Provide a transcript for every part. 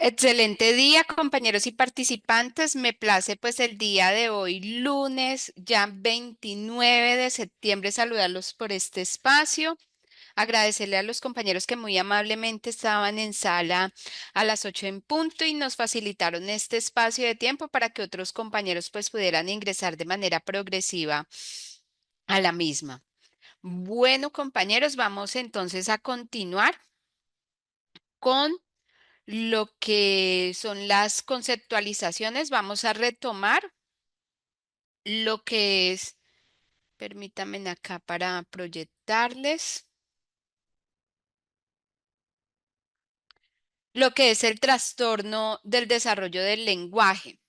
Excelente día, compañeros y participantes. Me place pues el día de hoy, lunes, ya 29 de septiembre, saludarlos por este espacio. Agradecerle a los compañeros que muy amablemente estaban en sala a las 8 en punto y nos facilitaron este espacio de tiempo para que otros compañeros pues pudieran ingresar de manera progresiva a la misma. Bueno, compañeros, vamos entonces a continuar con lo que son las conceptualizaciones. Vamos a retomar lo que es, permítanme acá para proyectarles, lo que es el trastorno del desarrollo del lenguaje.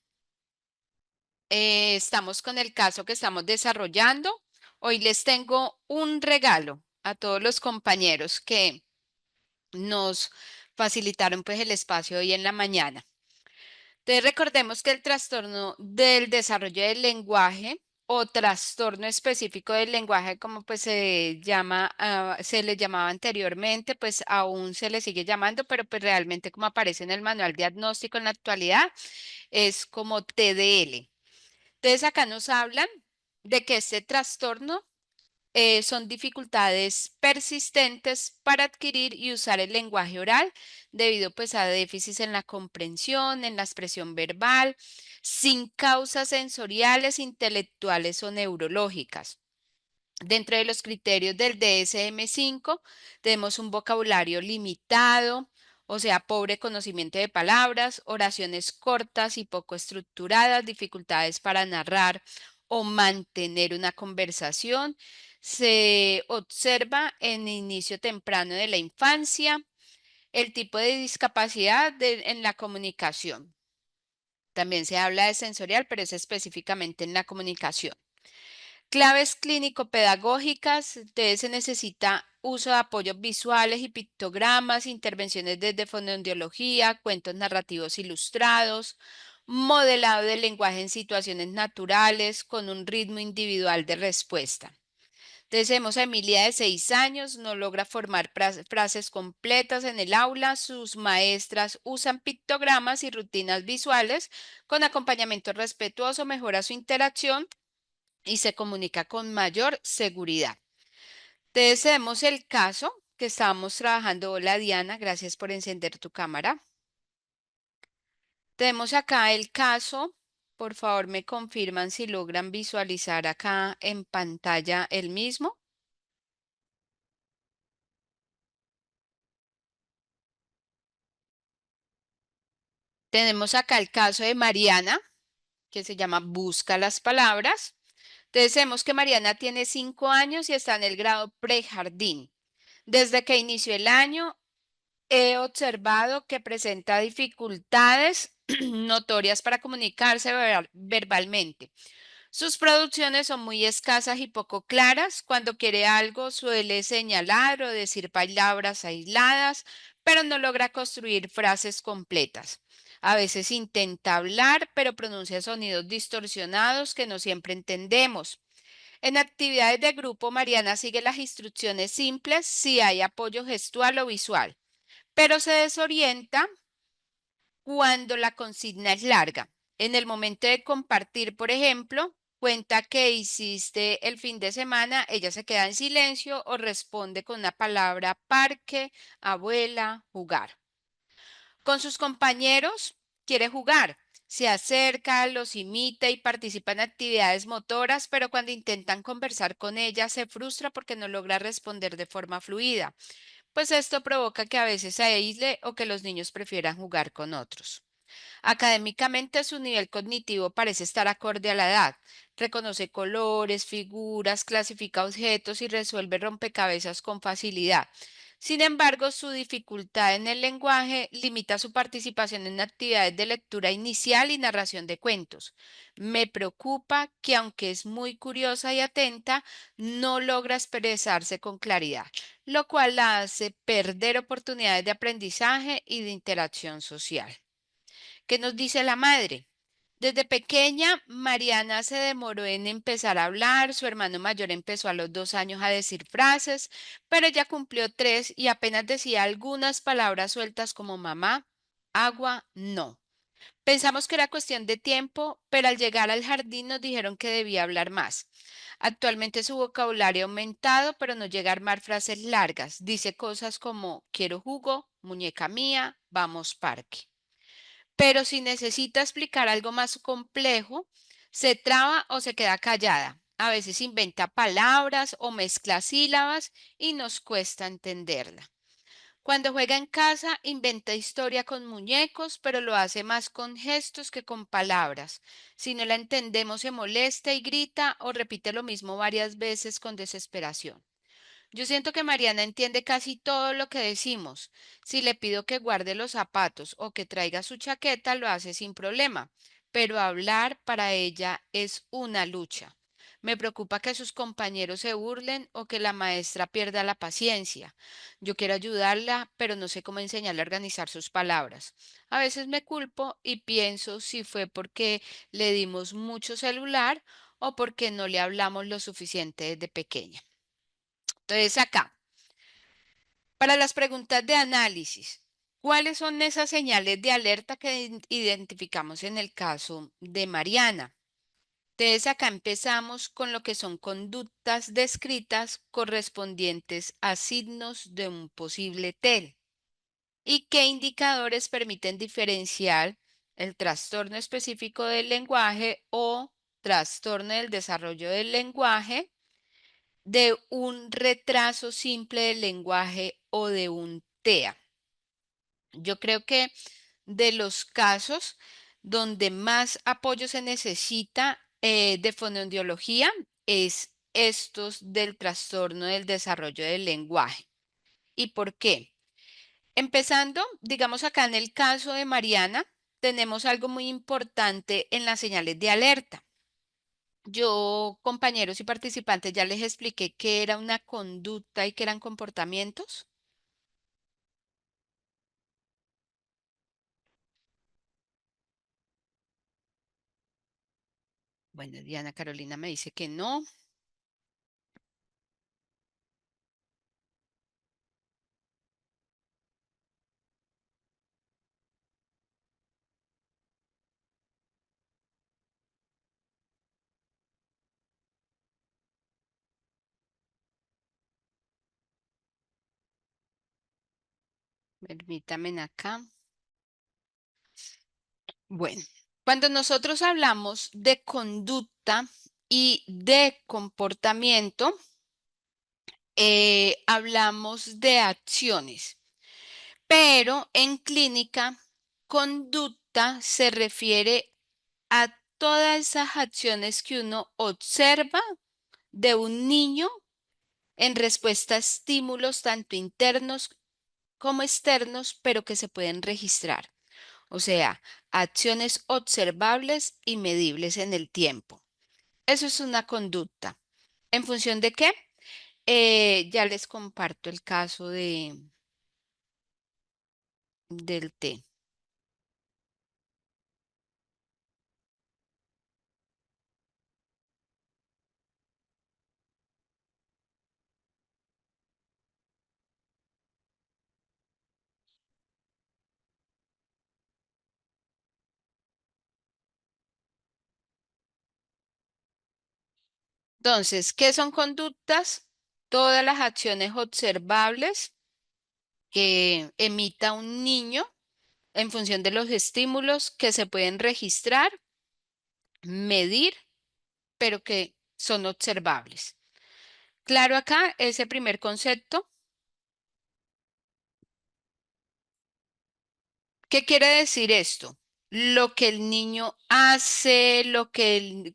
Estamos con el caso que estamos desarrollando. Hoy les tengo un regalo a todos los compañeros que nos facilitaron pues el espacio hoy en la mañana. Entonces recordemos que el trastorno del desarrollo del lenguaje o trastorno específico del lenguaje, como pues se llama, se le llamaba anteriormente, pues aún se le sigue llamando, pero pues realmente como aparece en el manual diagnóstico en la actualidad, es como TDL. Entonces acá nos hablan de que este trastorno son dificultades persistentes para adquirir y usar el lenguaje oral debido pues a déficits en la comprensión, en la expresión verbal, sin causas sensoriales, intelectuales o neurológicas. Dentro de los criterios del DSM-5 tenemos un vocabulario limitado, o sea, pobre conocimiento de palabras, oraciones cortas y poco estructuradas, dificultades para narrar o mantener una conversación. Se observa en inicio temprano de la infancia el tipo de discapacidad en la comunicación. También se habla de sensorial, pero es específicamente en la comunicación. Claves clínico-pedagógicas, entonces se necesita uso de apoyos visuales y pictogramas, intervenciones desde fonoaudiología, cuentos narrativos ilustrados, modelado del lenguaje en situaciones naturales con un ritmo individual de respuesta. Entonces vemos a Emilia de 6 años, no logra formar frases completas en el aula, sus maestras usan pictogramas y rutinas visuales con acompañamiento respetuoso, mejora su interacción y se comunica con mayor seguridad. Entonces, tenemos el caso que estábamos trabajando. Hola Diana, gracias por encender tu cámara. Tenemos acá el caso. Por favor, me confirman si logran visualizar acá en pantalla el mismo. Tenemos acá el caso de Mariana, que se llama Busca las palabras. Entonces, vemos que Mariana tiene 5 años y está en el grado prejardín. Desde que inició el año, he observado que presenta dificultades notorias para comunicarse verbalmente. Sus producciones son muy escasas y poco claras. Cuando quiere algo suele señalar o decir palabras aisladas, pero no logra construir frases completas. A veces intenta hablar, pero pronuncia sonidos distorsionados que no siempre entendemos. En actividades de grupo, Mariana sigue las instrucciones simples si hay apoyo gestual o visual, pero se desorienta cuando la consigna es larga. En el momento de compartir, por ejemplo, cuenta que hiciste el fin de semana, ella se queda en silencio o responde con una palabra parque, abuela, jugar. Con sus compañeros quiere jugar. Se acerca, los imita y participa en actividades motoras, pero cuando intentan conversar con ella se frustra porque no logra responder de forma fluida, pues esto provoca que a veces se aísle o que los niños prefieran jugar con otros. Académicamente, su nivel cognitivo parece estar acorde a la edad. Reconoce colores, figuras, clasifica objetos y resuelve rompecabezas con facilidad. Sin embargo, su dificultad en el lenguaje limita su participación en actividades de lectura inicial y narración de cuentos. Me preocupa que, aunque es muy curiosa y atenta, no logra expresarse con claridad, lo cual la hace perder oportunidades de aprendizaje y de interacción social. ¿Qué nos dice la madre? Desde pequeña, Mariana se demoró en empezar a hablar, su hermano mayor empezó a los 2 años a decir frases, pero ella cumplió 3 y apenas decía algunas palabras sueltas como mamá. agua, no. Pensamos que era cuestión de tiempo, pero al llegar al jardín nos dijeron que debía hablar más. Actualmente su vocabulario ha aumentado, pero no llega a armar frases largas. Dice cosas como quiero jugo, muñeca mía, vamos parque. Pero si necesita explicar algo más complejo, se traba o se queda callada. A veces inventa palabras o mezcla sílabas y nos cuesta entenderla. Cuando juega en casa, inventa historia con muñecos, pero lo hace más con gestos que con palabras. Si no la entendemos, se molesta y grita o repite lo mismo varias veces con desesperación. Yo siento que Mariana entiende casi todo lo que decimos. Si le pido que guarde los zapatos o que traiga su chaqueta, lo hace sin problema. Pero hablar para ella es una lucha. Me preocupa que sus compañeros se burlen o que la maestra pierda la paciencia. Yo quiero ayudarla, pero no sé cómo enseñarle a organizar sus palabras. A veces me culpo y pienso si fue porque le dimos mucho celular o porque no le hablamos lo suficiente desde pequeña. Entonces acá, para las preguntas de análisis, ¿cuáles son esas señales de alerta que identificamos en el caso de Mariana? Entonces acá empezamos con lo que son conductas descritas correspondientes a signos de un posible TEL y qué indicadores permiten diferenciar el trastorno específico del lenguaje o trastorno del desarrollo del lenguaje de un retraso simple del lenguaje o de un TEA. Yo creo que de los casos donde más apoyo se necesita de fonoaudiología es estos del trastorno del desarrollo del lenguaje. ¿Y por qué? Empezando, digamos acá en el caso de Mariana, tenemos algo muy importante en las señales de alerta. Yo, compañeros y participantes, ya les expliqué qué era una conducta y qué eran comportamientos. Bueno, Diana Carolina me dice que no. Permítame acá. Bueno, cuando nosotros hablamos de conducta y de comportamiento, hablamos de acciones, pero en clínica, conducta se refiere a todas esas acciones que uno observa de un niño en respuesta a estímulos tanto internos como externos, pero que se pueden registrar. O sea, acciones observables y medibles en el tiempo. Eso es una conducta. ¿En función de qué? Ya les comparto el caso del té. Entonces, ¿qué son conductas? Todas las acciones observables que emita un niño en función de los estímulos que se pueden registrar, medir, pero que son observables. Claro, acá ese primer concepto. ¿Qué quiere decir esto? Lo que el niño hace,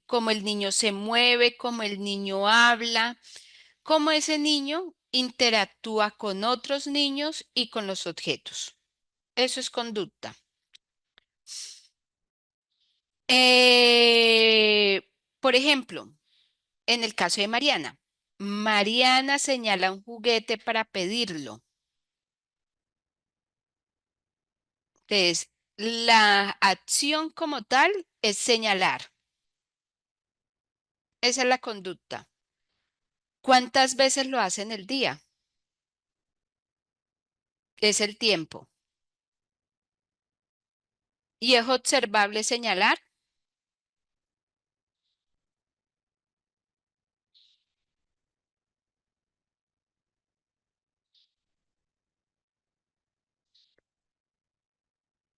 cómo el niño se mueve, cómo el niño habla, cómo ese niño interactúa con otros niños y con los objetos. Eso es conducta. Eh, por ejemplo, en el caso de Mariana, Mariana señala un juguete para pedirlo. Entonces, la acción como tal es señalar. Esa es la conducta. ¿Cuántas veces lo hace en el día? Es el tiempo. Y es observable señalar.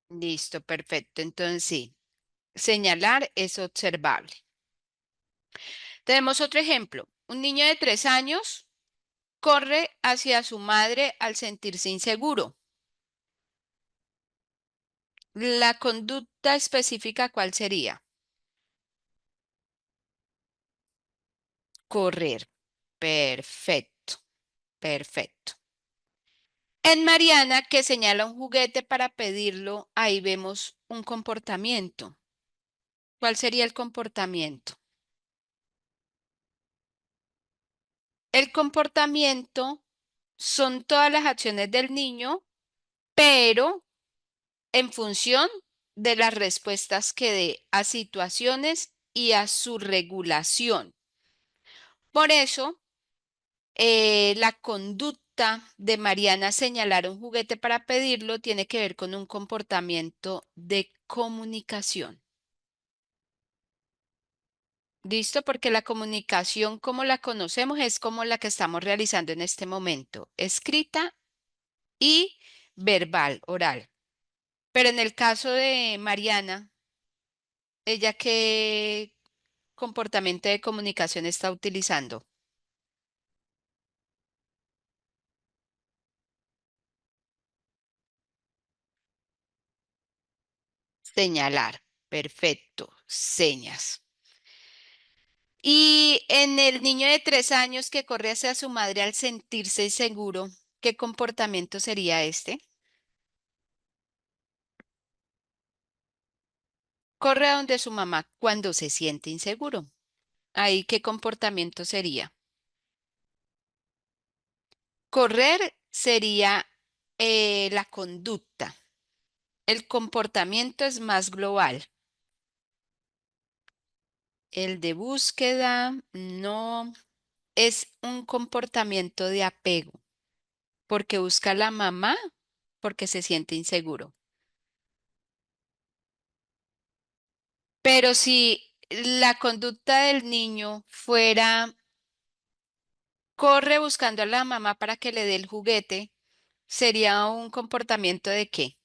Listo, perfecto. Entonces, sí, señalar es observable. Tenemos otro ejemplo. Un niño de 3 años corre hacia su madre al sentirse inseguro. La conducta específica, ¿cuál sería? Correr. Perfecto, perfecto. En Mariana, que señala un juguete para pedirlo, ahí vemos un comportamiento. ¿Cuál sería el comportamiento? El comportamiento son todas las acciones del niño, pero en función de las respuestas que dé a situaciones y a su regulación. Por eso, la conducta de Mariana señalar un juguete para pedirlo tiene que ver con un comportamiento de comunicación. ¿Listo? Porque la comunicación como la conocemos es como la que estamos realizando en este momento, escrita y verbal, oral. Pero en el caso de Mariana, ¿ella qué comportamiento de comunicación está utilizando? Señalar. Perfecto. Señas. Y en el niño de 3 años que corre hacia su madre al sentirse inseguro, ¿qué comportamiento sería este? Corre a donde su mamá cuando se siente inseguro. Ahí, ¿qué comportamiento sería? Correr sería la conducta. El comportamiento es más global. El de búsqueda no es un comportamiento de apego, porque busca a la mamá porque se siente inseguro. Pero si la conducta del niño fuera, corre buscando a la mamá para que le dé el juguete, ¿sería un comportamiento de qué?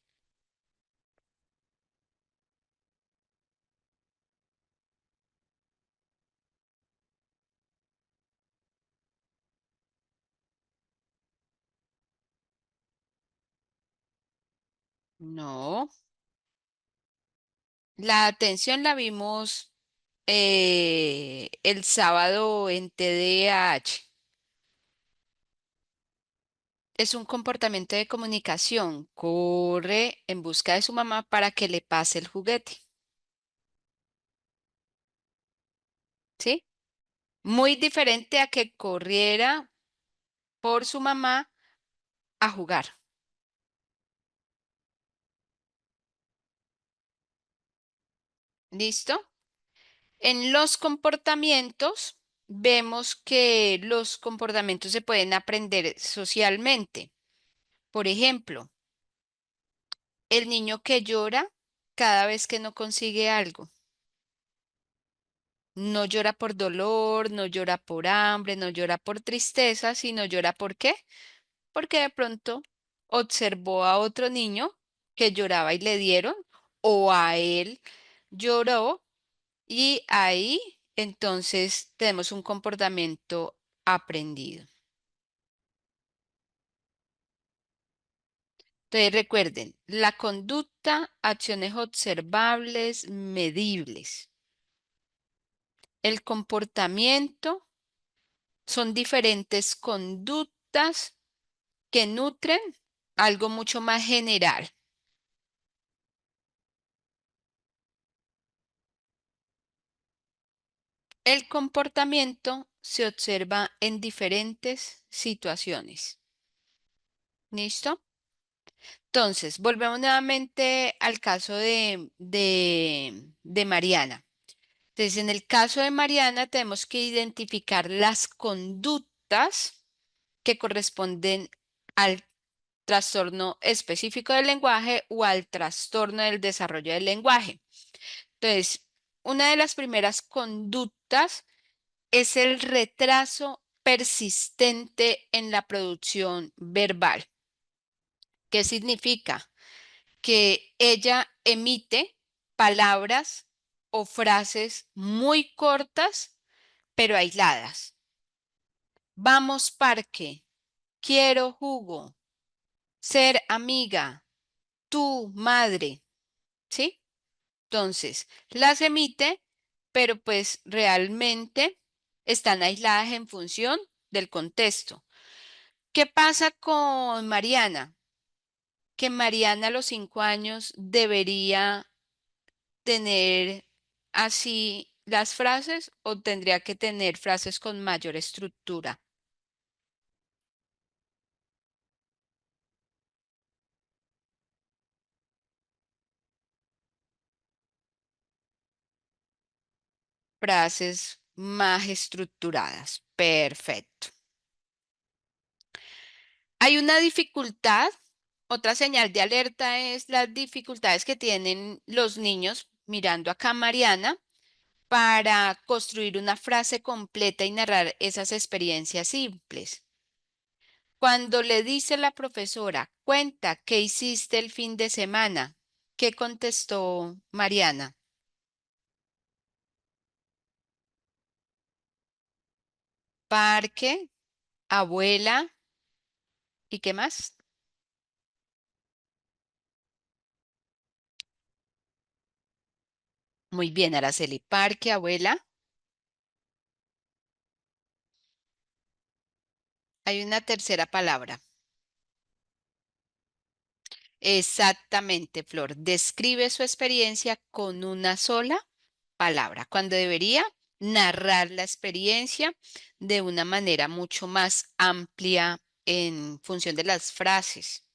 No, la atención la vimos el sábado en TDAH. Es un comportamiento de comunicación. Corre en busca de su mamá para que le pase el juguete. ¿Sí? Muy diferente a que corriera por su mamá a jugar. ¿Listo? En los comportamientos, vemos que los comportamientos se pueden aprender socialmente. Por ejemplo, el niño que llora cada vez que no consigue algo. No llora por dolor, no llora por hambre, no llora por tristeza, sino llora ¿por qué? Porque de pronto observó a otro niño que lloraba y le dieron, o a él lloró y ahí entonces tenemos un comportamiento aprendido. Entonces recuerden, la conducta, acciones observables, medibles. El comportamiento son diferentes conductas que nutren algo mucho más general. El comportamiento se observa en diferentes situaciones. ¿Listo? Entonces, volvemos nuevamente al caso de Mariana. Entonces, en el caso de Mariana, tenemos que identificar las conductas que corresponden trastorno específico del lenguaje o al trastorno del desarrollo del lenguaje. Entonces, una de las primeras conductas es el retraso persistente en la producción verbal. ¿Qué significa? Que ella emite palabras o frases muy cortas, pero aisladas. Vamos parque, quiero jugo, ser amiga, tu madre, ¿sí? Entonces, las emite, pero pues realmente están aisladas en función del contexto. ¿Qué pasa con Mariana? Que Mariana a los 5 años debería tener así las frases o tendría que tener frases con mayor estructura. Frases más estructuradas. Perfecto. Hay una dificultad. Otra señal de alerta es las dificultades que tienen los niños, mirando acá a Mariana, para construir una frase completa y narrar esas experiencias simples. Cuando le dice la profesora, cuenta qué hiciste el fin de semana, ¿qué contestó Mariana? Parque, abuela, ¿y qué más? Muy bien, Araceli. Parque, abuela. Hay una tercera palabra. Exactamente, Flor. Describe su experiencia con una sola palabra, cuando debería narrar la experiencia de una manera mucho más amplia en función de las frases.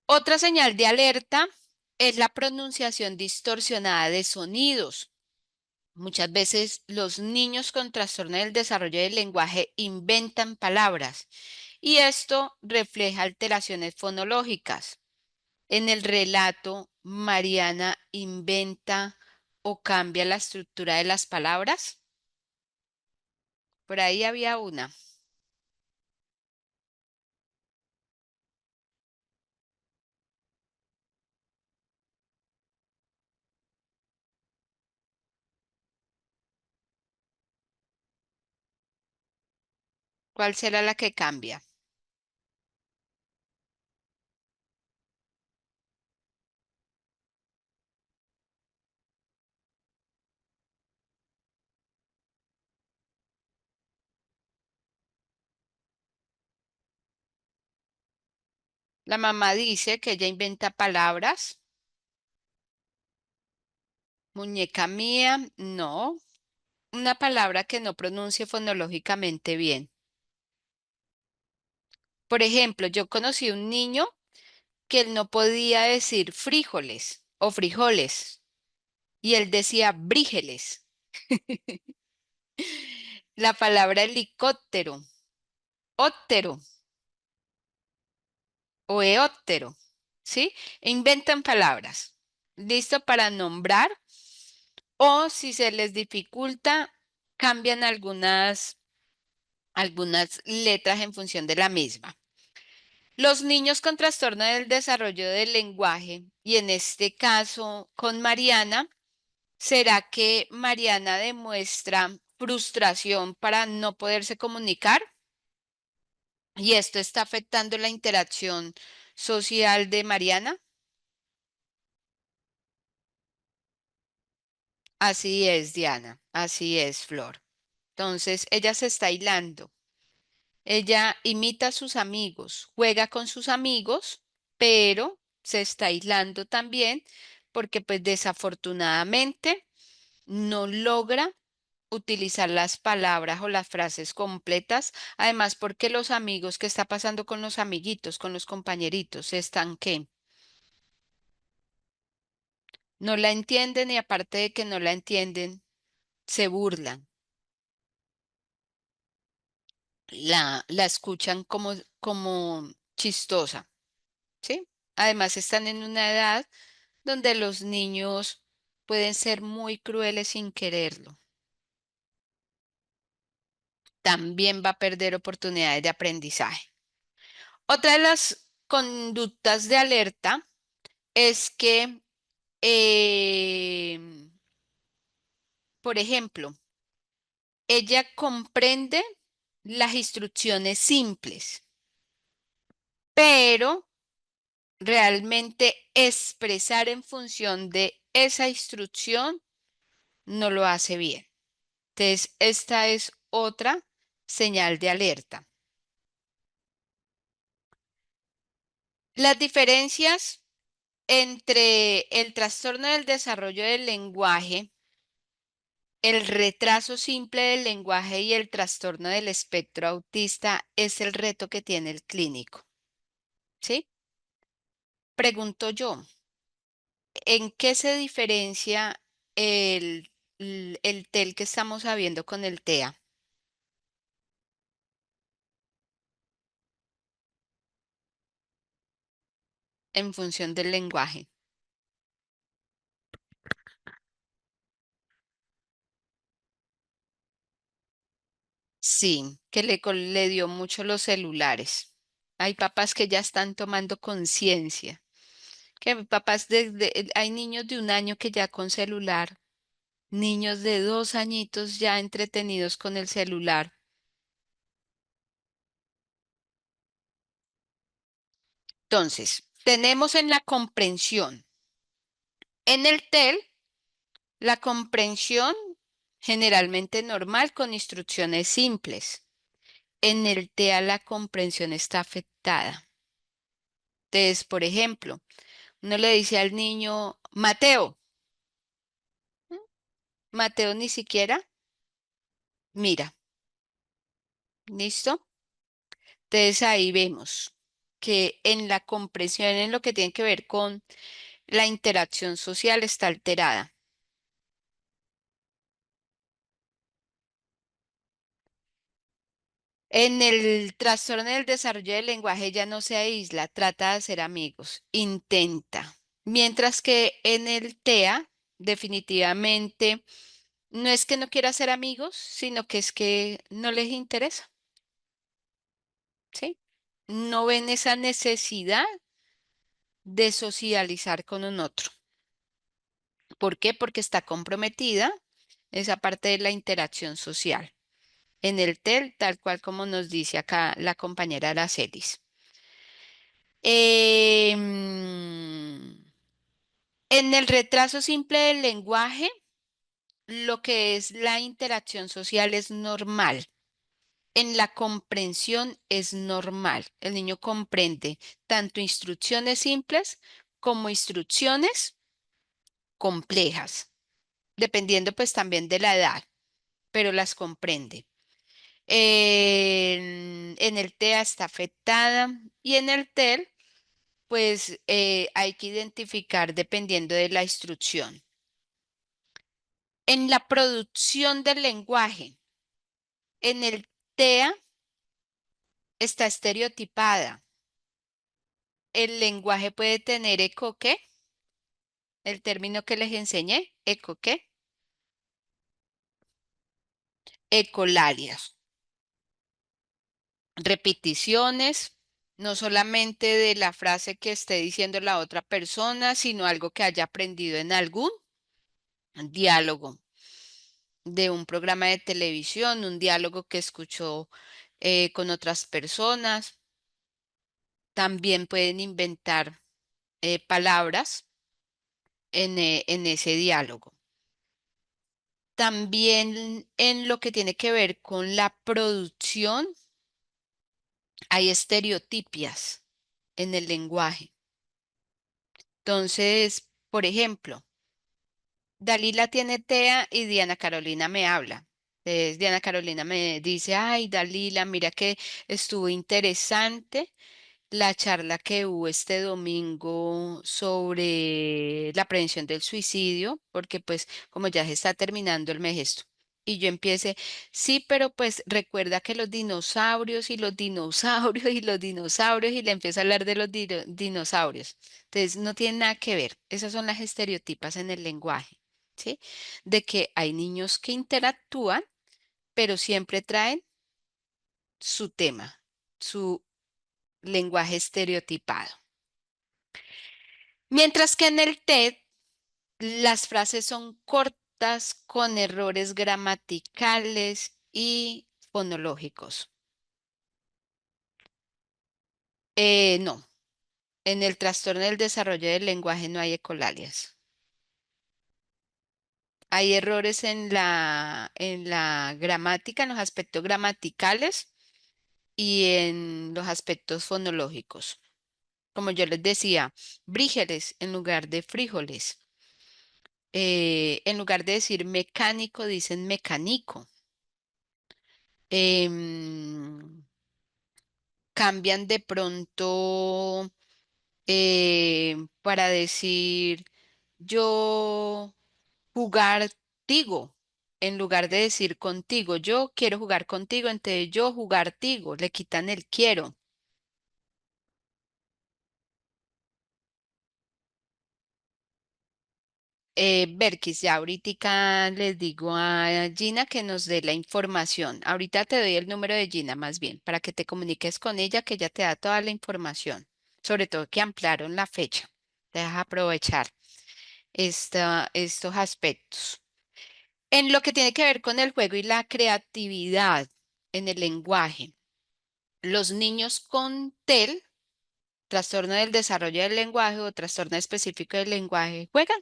Otra señal de alerta es la pronunciación distorsionada de sonidos. Muchas veces los niños con trastorno del desarrollo del lenguaje inventan palabras y esto refleja alteraciones fonológicas. En el relato, Mariana inventa o cambia la estructura de las palabras. Por ahí había una. ¿Cuál será la que cambia? La mamá dice que ella inventa palabras. Muñeca mía, no. Una palabra que no pronuncie fonológicamente bien. Por ejemplo, yo conocí un niño que él no podía decir frijoles o frijoles y él decía brígeles. La palabra helicóptero, óptero o eóptero, ¿sí? Inventan palabras. ¿Listo para nombrar? O si se les dificulta, cambian algunas letras en función de la misma. Los niños con trastorno del desarrollo del lenguaje, y en este caso con Mariana, ¿será que Mariana demuestra frustración para no poderse comunicar? ¿Y esto está afectando la interacción social de Mariana? Así es, Diana, así es, Flor. Entonces, ella se está aislando. Ella imita a sus amigos, juega con sus amigos, pero se está aislando también porque pues desafortunadamente no logra utilizar las palabras o las frases completas. Además, porque los amigos, ¿qué está pasando con los amiguitos, con los compañeritos? Están que no la entienden y aparte de que no la entienden, se burlan. La escuchan como chistosa, ¿sí? Además están en una edad donde los niños pueden ser muy crueles sin quererlo. También va a perder oportunidades de aprendizaje. Otra de las conductas de alerta es que, por ejemplo, ella comprende las instrucciones simples, pero realmente expresar en función de esa instrucción no lo hace bien. Entonces, esta es otra señal de alerta. Las diferencias entre el trastorno del desarrollo del lenguaje, el retraso simple del lenguaje y el trastorno del espectro autista es el reto que tiene el clínico. ¿Sí? Pregunto yo, ¿en qué se diferencia el TEL que estamos sabiendo con el TEA? En función del lenguaje. Sí, que le dio mucho los celulares. Hay papás que ya están tomando conciencia. Que papás hay niños de 1 año que ya con celular, niños de 2 añitos ya entretenidos con el celular. Entonces, tenemos en la comprensión. En el TEL, la comprensión generalmente normal con instrucciones simples. En el TEA la comprensión está afectada. Entonces, por ejemplo, uno le dice al niño, Mateo, ¿m? Mateo ni siquiera mira, ¿listo? Entonces ahí vemos que en la comprensión, en lo que tiene que ver con la interacción social, está alterada. En el trastorno del desarrollo del lenguaje ya no se aísla, trata de hacer amigos, intenta. Mientras que en el TEA, definitivamente, no es que no quiera hacer amigos, sino que es que no les interesa, ¿sí? No ven esa necesidad de socializar con un otro. ¿Por qué? Porque está comprometida esa parte de la interacción social. En el TEL, tal cual como nos dice acá la compañera Aracelis. En el retraso simple del lenguaje, lo que es la interacción social es normal. En la comprensión es normal. El niño comprende tanto instrucciones simples como instrucciones complejas, dependiendo pues también de la edad, pero las comprende. En el TEA está afectada y en el TEL, pues hay que identificar dependiendo de la instrucción. En la producción del lenguaje, en el TEA está estereotipada. El lenguaje puede tener eco, ¿qué? El término que les enseñé, eco, ¿qué? Ecolalias. Repeticiones, no solamente de la frase que esté diciendo la otra persona, sino algo que haya aprendido en algún diálogo de un programa de televisión, un diálogo que escuchó con otras personas. También pueden inventar palabras en ese diálogo. También en lo que tiene que ver con la producción, hay estereotipias en el lenguaje. Entonces, por ejemplo, Dalila tiene TEA y Diana Carolina me habla. Entonces, Diana Carolina me dice, ay, Dalila, mira que estuvo interesante la charla que hubo este domingo sobre la prevención del suicidio, porque pues como ya se está terminando el mes, Y yo empiece, sí, pero pues recuerda que los dinosaurios y los dinosaurios y los dinosaurios y le empiezo a hablar de los dinosaurios. Entonces, no tiene nada que ver. Esas son las estereotipas en el lenguaje, ¿sí? De que hay niños que interactúan, pero siempre traen su tema, su lenguaje estereotipado. Mientras que en el TED las frases son cortas con errores gramaticales y fonológicos. No, en el trastorno del desarrollo del lenguaje no hay ecolalias. Hay errores en la gramática, en los aspectos gramaticales y en los aspectos fonológicos. Como yo les decía, brígeles en lugar de frijoles. En lugar de decir mecánico, dicen mecánico. Em, Cambian de pronto para decir yo jugar tigo, en lugar de decir contigo. Yo quiero jugar contigo, entonces yo jugar tigo. Le quitan el quiero. Berkis, ya ahorita les digo a Gina que nos dé la información. Ahorita te doy el número de Gina más bien para que te comuniques con ella, que ella te da toda la información. Sobre todo que ampliaron la fecha. Te deja aprovechar estos aspectos. En lo que tiene que ver con el juego y la creatividad en el lenguaje, los niños con TEL, trastorno del desarrollo del lenguaje o trastorno específico del lenguaje, juegan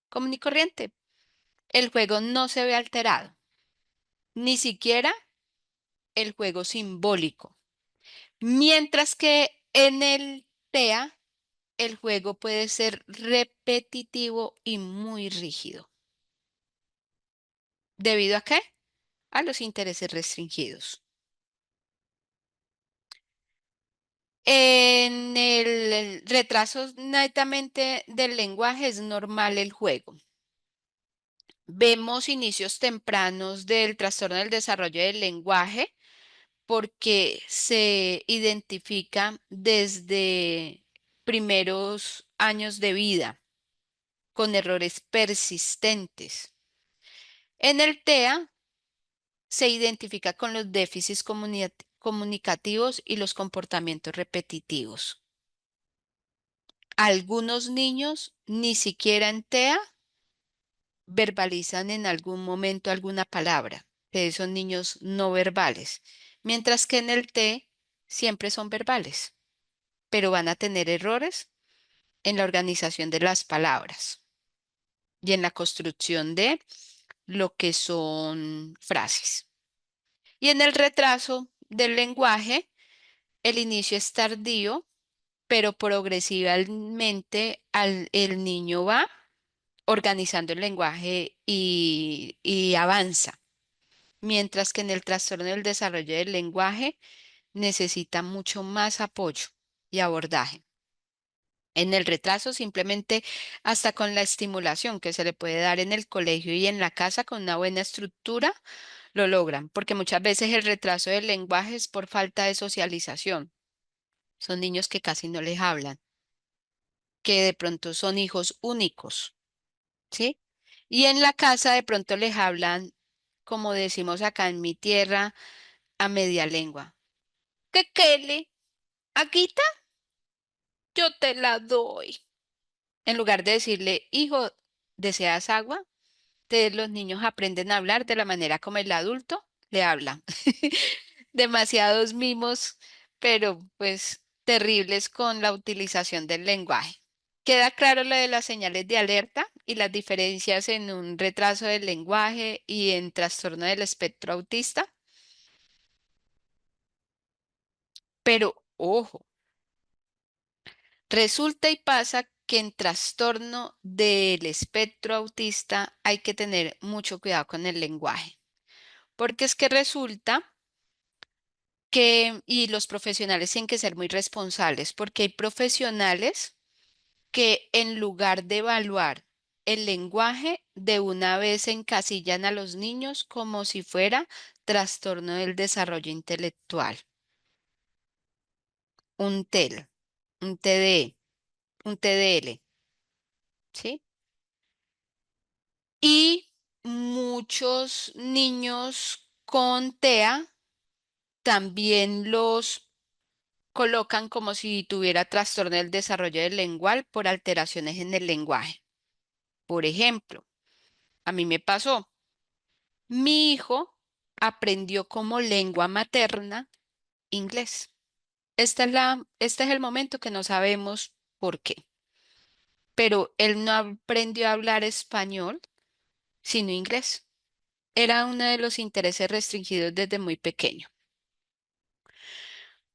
común y corriente. El juego no se ve alterado, ni siquiera el juego simbólico. Mientras que en el TEA, el juego puede ser repetitivo y muy rígido. ¿Debido a qué? A los intereses restringidos. En el retraso netamente del lenguaje es normal el juego. Vemos inicios tempranos del trastorno del desarrollo del lenguaje porque se identifica desde primeros años de vida con errores persistentes. En el TEA se identifica con los déficits comunicativos y los comportamientos repetitivos. Algunos niños ni siquiera en TEA verbalizan en algún momento alguna palabra, que son niños no verbales, mientras que en el T siempre son verbales, pero van a tener errores en la organización de las palabras y en la construcción de lo que son frases. Y en el retraso del lenguaje, el inicio es tardío, pero progresivamente el niño va organizando el lenguaje y avanza, mientras que en el trastorno del desarrollo del lenguaje necesita mucho más apoyo y abordaje. En el retraso, simplemente hasta con la estimulación que se le puede dar en el colegio y en la casa con una buena estructura, lo logran, porque muchas veces el retraso del lenguaje es por falta de socialización. Son niños que casi no les hablan, que de pronto son hijos únicos, ¿sí? Y en la casa de pronto les hablan, como decimos acá en mi tierra, a media lengua. ¿Qué quele? Aguita, yo te la doy. En lugar de decirle, hijo, ¿deseas agua? Los niños aprenden a hablar de la manera como el adulto le habla. Demasiados mimos, pero pues terribles con la utilización del lenguaje. Queda claro lo de las señales de alerta y las diferencias en un retraso del lenguaje y en trastorno del espectro autista. Pero ojo, resulta y pasa que en trastorno del espectro autista hay que tener mucho cuidado con el lenguaje, porque es que resulta que, y los profesionales tienen que ser muy responsables, porque hay profesionales que en lugar de evaluar el lenguaje de una vez encasillan a los niños como si fuera trastorno del desarrollo intelectual, un TEL, un TDE, un TDL, ¿sí? Y muchos niños con TEA también los colocan como si tuviera trastorno del desarrollo del lenguaje por alteraciones en el lenguaje. Por ejemplo, a mí me pasó, mi hijo aprendió como lengua materna inglés. Este es el momento que no sabemos por qué, pero él no aprendió a hablar español, sino inglés. Era uno de los intereses restringidos desde muy pequeño.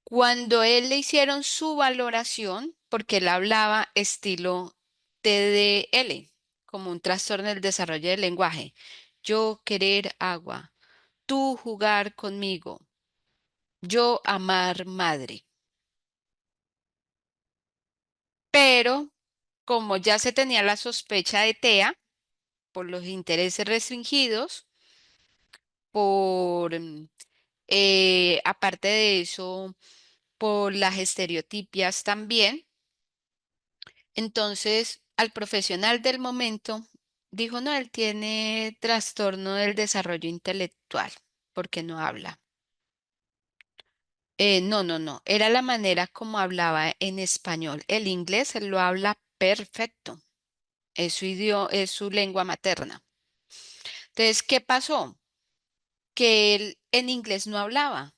Cuando él le hicieron su valoración, porque él hablaba estilo TDL, como un trastorno del desarrollo del lenguaje, yo querer agua, tú jugar conmigo, yo amar madre. Pero como ya se tenía la sospecha de TEA por los intereses restringidos, aparte de eso, por las estereotipias también, entonces al profesional del momento dijo, no, él tiene trastorno del desarrollo intelectual porque no habla. No, no, no, era la manera como hablaba en español. El inglés él lo habla perfecto, es su es su lengua materna. Entonces, ¿qué pasó? Que él en inglés no hablaba.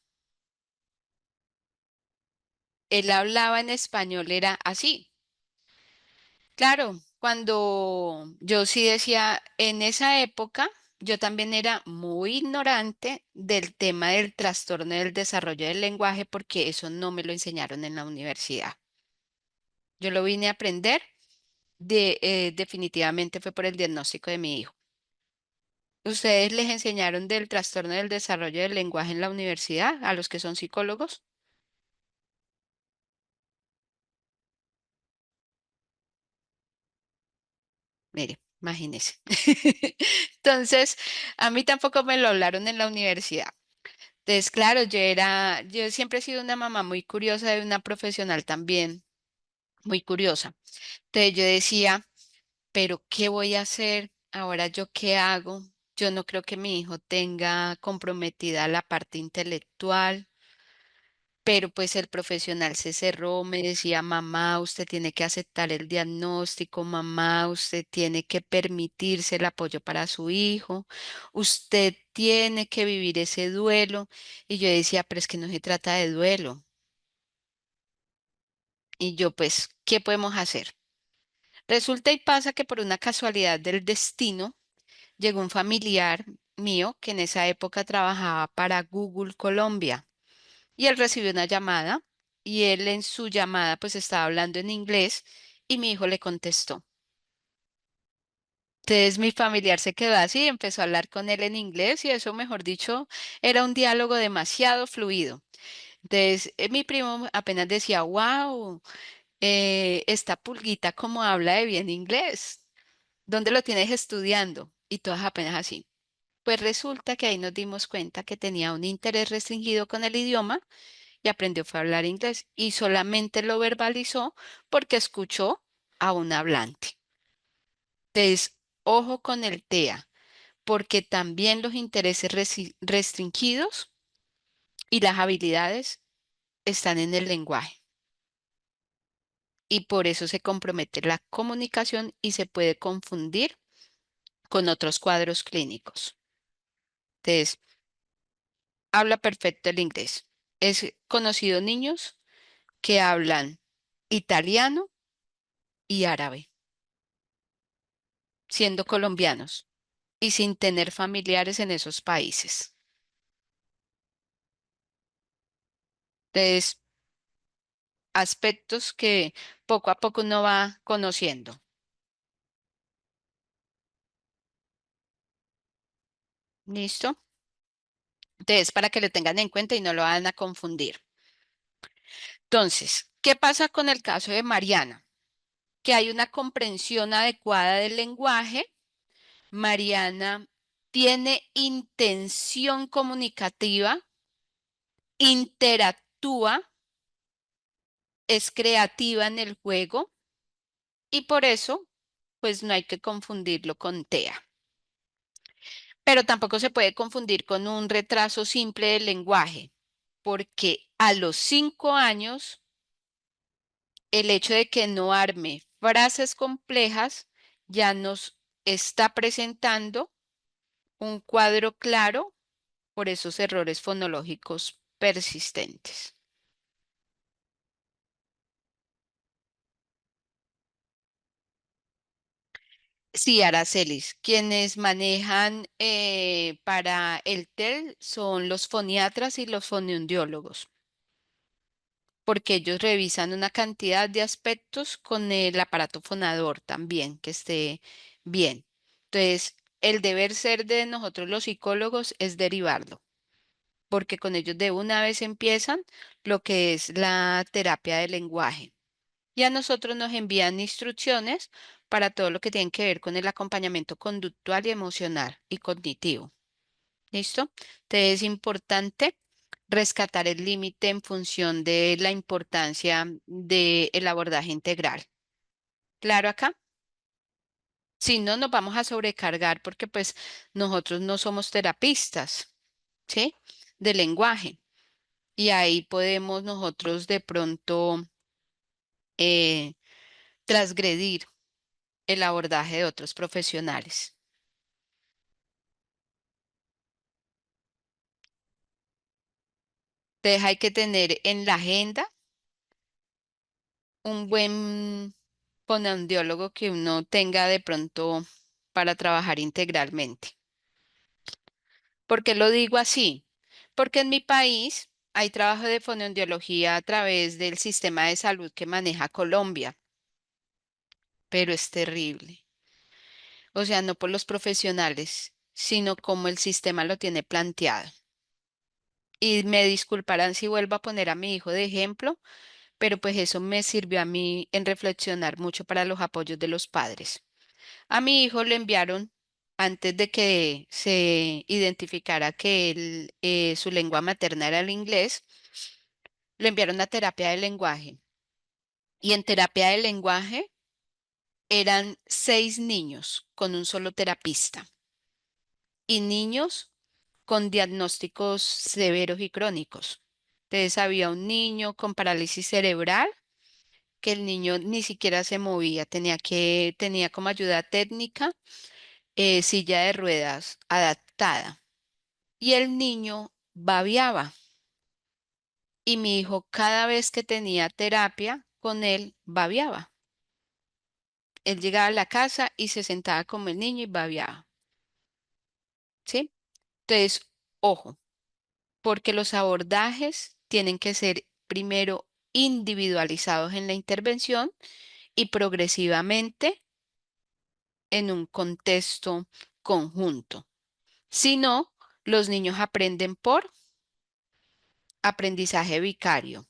Él hablaba en español, era así. Claro, cuando yo sí decía, en esa época, yo también era muy ignorante del tema del trastorno del desarrollo del lenguaje porque eso no me lo enseñaron en la universidad. Yo lo vine a aprender definitivamente fue por el diagnóstico de mi hijo. ¿Ustedes les enseñaron del trastorno del desarrollo del lenguaje en la universidad a los que son psicólogos? Mire, imagínese. Entonces, a mí tampoco me lo hablaron en la universidad. Entonces, claro, yo siempre he sido una mamá muy curiosa y una profesional también muy curiosa. Entonces yo decía, pero ¿qué voy a hacer? Ahora, ¿yo qué hago? Yo no creo que mi hijo tenga comprometida la parte intelectual. Pero pues el profesional se cerró, me decía, mamá, usted tiene que aceptar el diagnóstico, mamá, usted tiene que permitirse el apoyo para su hijo, usted tiene que vivir ese duelo. Y yo decía, pero es que no se trata de duelo. Y yo pues, ¿qué podemos hacer? Resulta y pasa que por una casualidad del destino, llegó un familiar mío que en esa época trabajaba para Google Colombia. Y él recibió una llamada y él en su llamada pues estaba hablando en inglés y mi hijo le contestó. Entonces mi familiar se quedó así, empezó a hablar con él en inglés y eso, mejor dicho, era un diálogo demasiado fluido. Entonces mi primo apenas decía, wow, esta pulguita como habla de bien inglés, ¿dónde lo tienes estudiando? Y todas apenas así. Pues resulta que ahí nos dimos cuenta que tenía un interés restringido con el idioma y aprendió fue a hablar inglés y solamente lo verbalizó porque escuchó a un hablante. Entonces, ojo con el TEA, porque también los intereses restringidos y las habilidades están en el lenguaje y por eso se compromete la comunicación y se puede confundir con otros cuadros clínicos. Entonces, habla perfecto el inglés. Es conocido niños que hablan italiano y árabe, siendo colombianos y sin tener familiares en esos países. Entonces, aspectos que poco a poco uno va conociendo. ¿Listo? Entonces, para que lo tengan en cuenta y no lo van a confundir. Entonces, ¿qué pasa con el caso de Mariana? que hay una comprensión adecuada del lenguaje. Mariana tiene intención comunicativa, interactúa, es creativa en el juego y por eso, pues no hay que confundirlo con TEA. Pero tampoco se puede confundir con un retraso simple del lenguaje, porque a los 5 años, el hecho de que no arme frases complejas ya nos está presentando un cuadro claro por esos errores fonológicos persistentes. Sí, Aracelis, quienes manejan para el TEL son los foniatras y los fonoaudiólogos, porque ellos revisan una cantidad de aspectos con el aparato fonador también, que esté bien. Entonces, el deber ser de nosotros los psicólogos es derivarlo, porque con ellos de una vez empiezan lo que es la terapia del lenguaje. Y a nosotros nos envían instrucciones para todo lo que tiene que ver con el acompañamiento conductual y emocional y cognitivo. ¿Listo? Entonces es importante rescatar el límite en función de la importancia del abordaje integral. ¿Claro acá? Si no, nos vamos a sobrecargar porque pues nosotros no somos terapistas, ¿sí? De lenguaje. Y ahí podemos nosotros de pronto eh, transgredir el abordaje de otros profesionales. Entonces hay que tener en la agenda un buen fonoaudiólogo que uno tenga de pronto para trabajar integralmente. ¿Por qué lo digo así? Porque en mi país hay trabajo de fonoaudiología a través del sistema de salud que maneja Colombia, pero es terrible. O sea, no por los profesionales, sino como el sistema lo tiene planteado. Y me disculparán si vuelvo a poner a mi hijo de ejemplo, pero pues eso me sirvió a mí en reflexionar mucho para los apoyos de los padres. A mi hijo le enviaron, antes de que se identificara que su lengua materna era el inglés, le enviaron a terapia de lenguaje. Y en terapia de lenguaje eran 6 niños con un solo terapista y niños con diagnósticos severos y crónicos. Entonces había un niño con parálisis cerebral que el niño ni siquiera se movía, tenía como ayuda técnica silla de ruedas adaptada y el niño babeaba y mi hijo cada vez que tenía terapia con él babeaba. Él llegaba a la casa y se sentaba como el niño y babeaba, ¿sí? Entonces, ojo, porque los abordajes tienen que ser primero individualizados en la intervención y progresivamente en un contexto conjunto. Si no, los niños aprenden por aprendizaje vicario,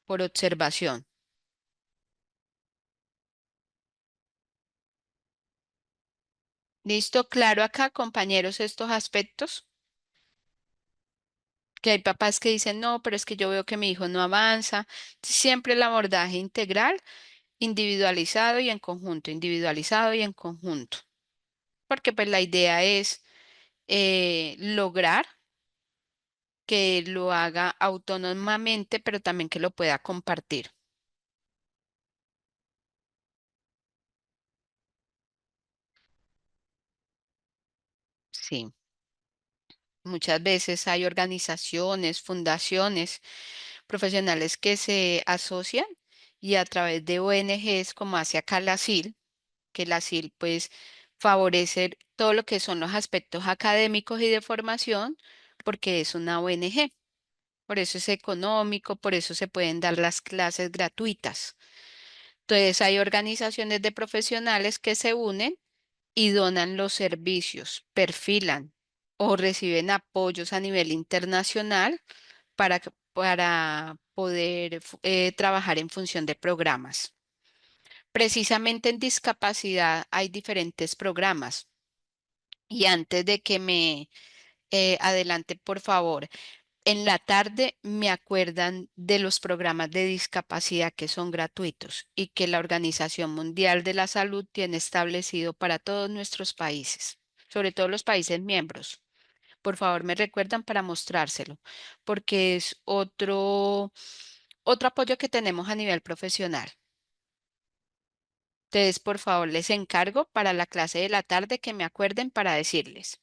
por observación. ¿Listo? Claro acá, compañeros, estos aspectos. Que hay papás que dicen, no, pero es que yo veo que mi hijo no avanza. Siempre el abordaje integral, individualizado y en conjunto, individualizado y en conjunto. Porque pues la idea es lograr que lo haga autónomamente, pero también que lo pueda compartir. Sí, muchas veces hay organizaciones, fundaciones, profesionales que se asocian y a través de ONGs como hace acá la SIL, que la SIL pues favorece todo lo que son los aspectos académicos y de formación porque es una ONG. Por eso es económico, por eso se pueden dar las clases gratuitas. Entonces hay organizaciones de profesionales que se unen y donan los servicios, perfilan o reciben apoyos a nivel internacional para poder trabajar en función de programas. Precisamente en discapacidad hay diferentes programas. Y antes de que me adelante, por favor, en la tarde me acuerdan de los programas de discapacidad que son gratuitos y que la Organización Mundial de la Salud tiene establecido para todos nuestros países, sobre todo los países miembros. Por favor, me recuerdan para mostrárselo, porque es otro apoyo que tenemos a nivel profesional. Entonces, por favor, les encargo para la clase de la tarde que me acuerden para decirles.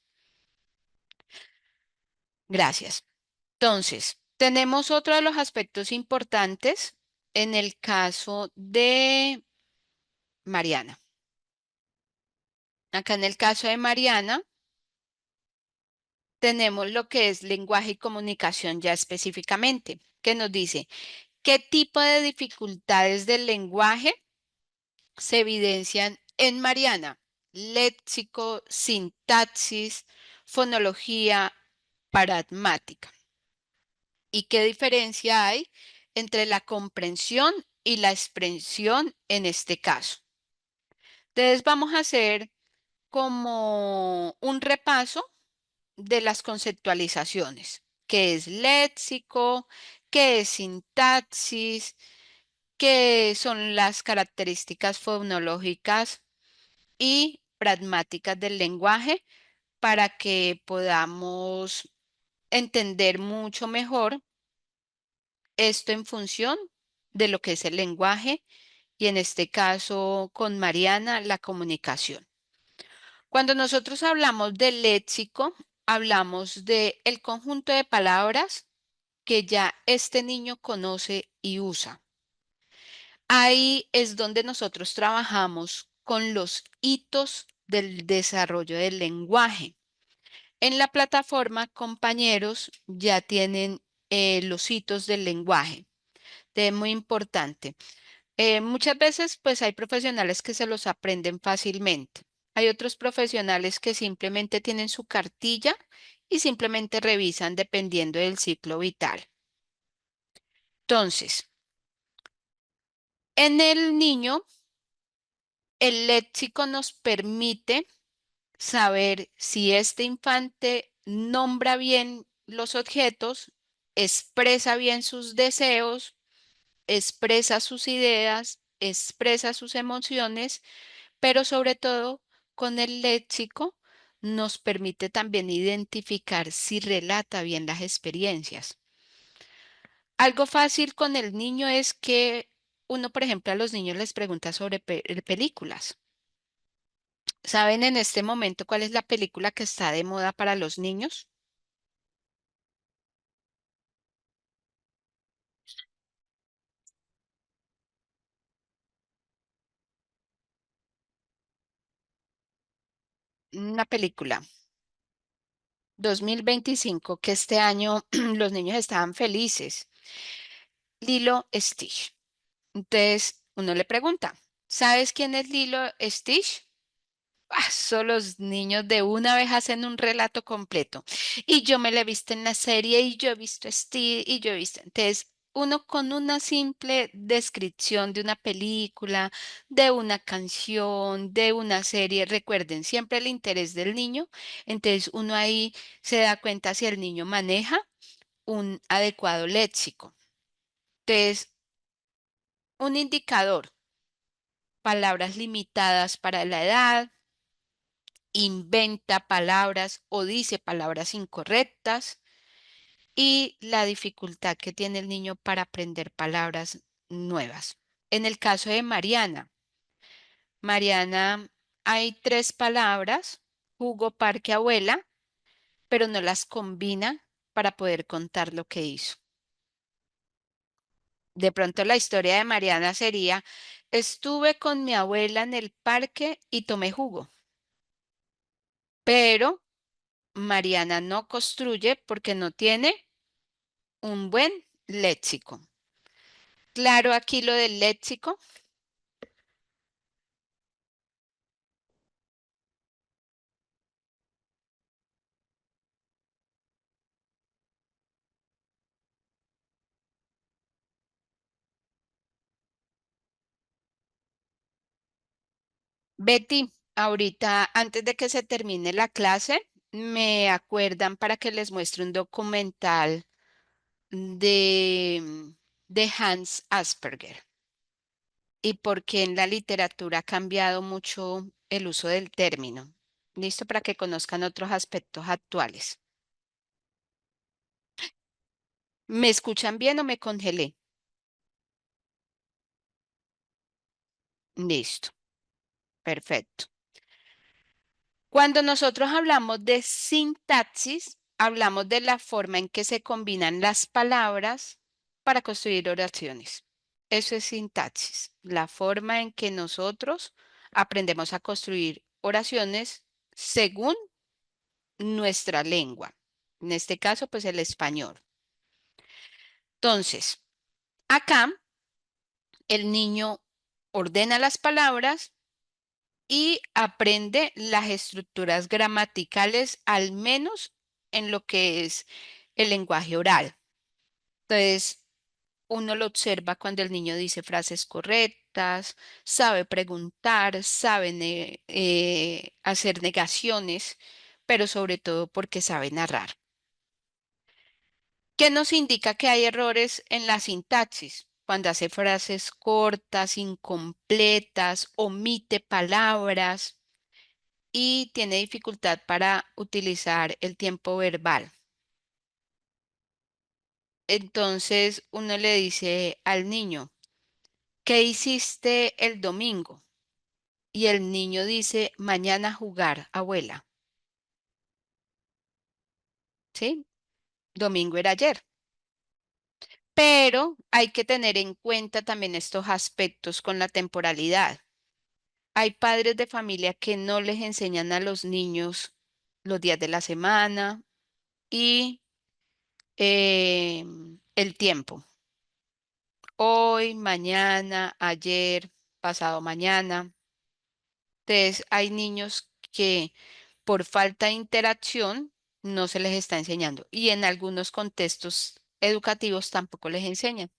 Gracias. Entonces, tenemos otro de los aspectos importantes en el caso de Mariana. Acá en el caso de Mariana, tenemos lo que es lenguaje y comunicación ya específicamente, que nos dice qué tipo de dificultades del lenguaje se evidencian en Mariana. Léxico, sintaxis, fonología, pragmática. ¿Y qué diferencia hay entre la comprensión y la expresión en este caso? Entonces vamos a hacer como un repaso de las conceptualizaciones, qué es léxico, qué es sintaxis, qué son las características fonológicas y pragmáticas del lenguaje para que podamos entender mucho mejor esto en función de lo que es el lenguaje y en este caso con Mariana, la comunicación. Cuando nosotros hablamos del léxico, hablamos de el conjunto de palabras que ya este niño conoce y usa. Ahí es donde nosotros trabajamos con los hitos del desarrollo del lenguaje. En la plataforma, compañeros ya tienen los hitos del lenguaje. Es muy importante. Muchas veces, pues hay profesionales que se los aprenden fácilmente. Hay otros profesionales que simplemente tienen su cartilla y simplemente revisan dependiendo del ciclo vital. Entonces, en el niño, el léxico nos permite saber si este infante nombra bien los objetos, expresa bien sus deseos, expresa sus ideas, expresa sus emociones, pero sobre todo con el léxico nos permite también identificar si relata bien las experiencias. Algo fácil con el niño es que uno, por ejemplo, a los niños les pregunta sobre películas. ¿Saben en este momento cuál es la película que está de moda para los niños? Una película 2025 que este año los niños estaban felices. Lilo Stitch. Entonces, uno le pregunta, ¿sabes quién es Lilo Stitch? Solo los niños de una vez hacen un relato completo. Y yo me la he visto en la serie y yo he visto Stitch y yo he visto. Entonces, uno con una simple descripción de una película, de una canción, de una serie, recuerden siempre el interés del niño. Entonces, uno ahí se da cuenta si el niño maneja un adecuado léxico. Entonces, un indicador, palabras limitadas para la edad, inventa palabras o dice palabras incorrectas y la dificultad que tiene el niño para aprender palabras nuevas. En el caso de Mariana, Mariana hay tres palabras, jugo, parque, abuela, pero no las combina para poder contar lo que hizo. De pronto la historia de Mariana sería, estuve con mi abuela en el parque y tomé jugo, pero Mariana no construye porque no tiene un buen léxico. Claro, aquí lo del léxico. Betty, ahorita antes de que se termine la clase, me acuerdan para que les muestre un documental de, de Hans Asperger y por qué en la literatura ha cambiado mucho el uso del término. Listo para que conozcan otros aspectos actuales. ¿Me escuchan bien o me congelé? Listo, perfecto. Cuando nosotros hablamos de sintaxis, hablamos de la forma en que se combinan las palabras para construir oraciones. Eso es sintaxis, la forma en que nosotros aprendemos a construir oraciones según nuestra lengua. En este caso, pues el español. Entonces, acá el niño ordena las palabras y aprende las estructuras gramaticales, al menos en lo que es el lenguaje oral. Entonces, uno lo observa cuando el niño dice frases correctas, sabe preguntar, sabe hacer negaciones, pero sobre todo porque sabe narrar. ¿Qué nos indica que hay errores en la sintaxis? Cuando hace frases cortas, incompletas, omite palabras y tiene dificultad para utilizar el tiempo verbal. Entonces uno le dice al niño, ¿qué hiciste el domingo? Y el niño dice, mañana jugar, abuela. ¿Sí? Domingo era ayer. Pero hay que tener en cuenta también estos aspectos con la temporalidad. Hay padres de familia que no les enseñan a los niños los días de la semana y el tiempo. Hoy, mañana, ayer, pasado mañana. Entonces, hay niños que por falta de interacción no se les está enseñando y en algunos contextos educativos tampoco les enseñan.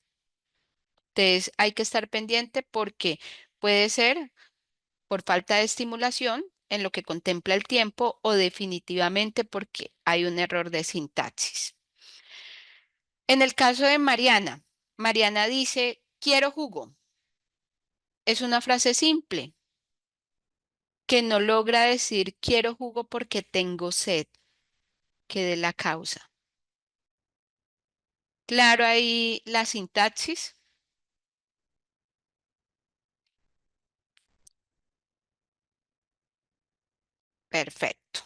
Entonces, hay que estar pendiente porque puede ser por falta de estimulación en lo que contempla el tiempo o definitivamente porque hay un error de sintaxis. En el caso de Mariana, Mariana dice, quiero jugo. Es una frase simple que no logra decir quiero jugo porque tengo sed, que de la causa. Claro, ahí la sintaxis. Perfecto.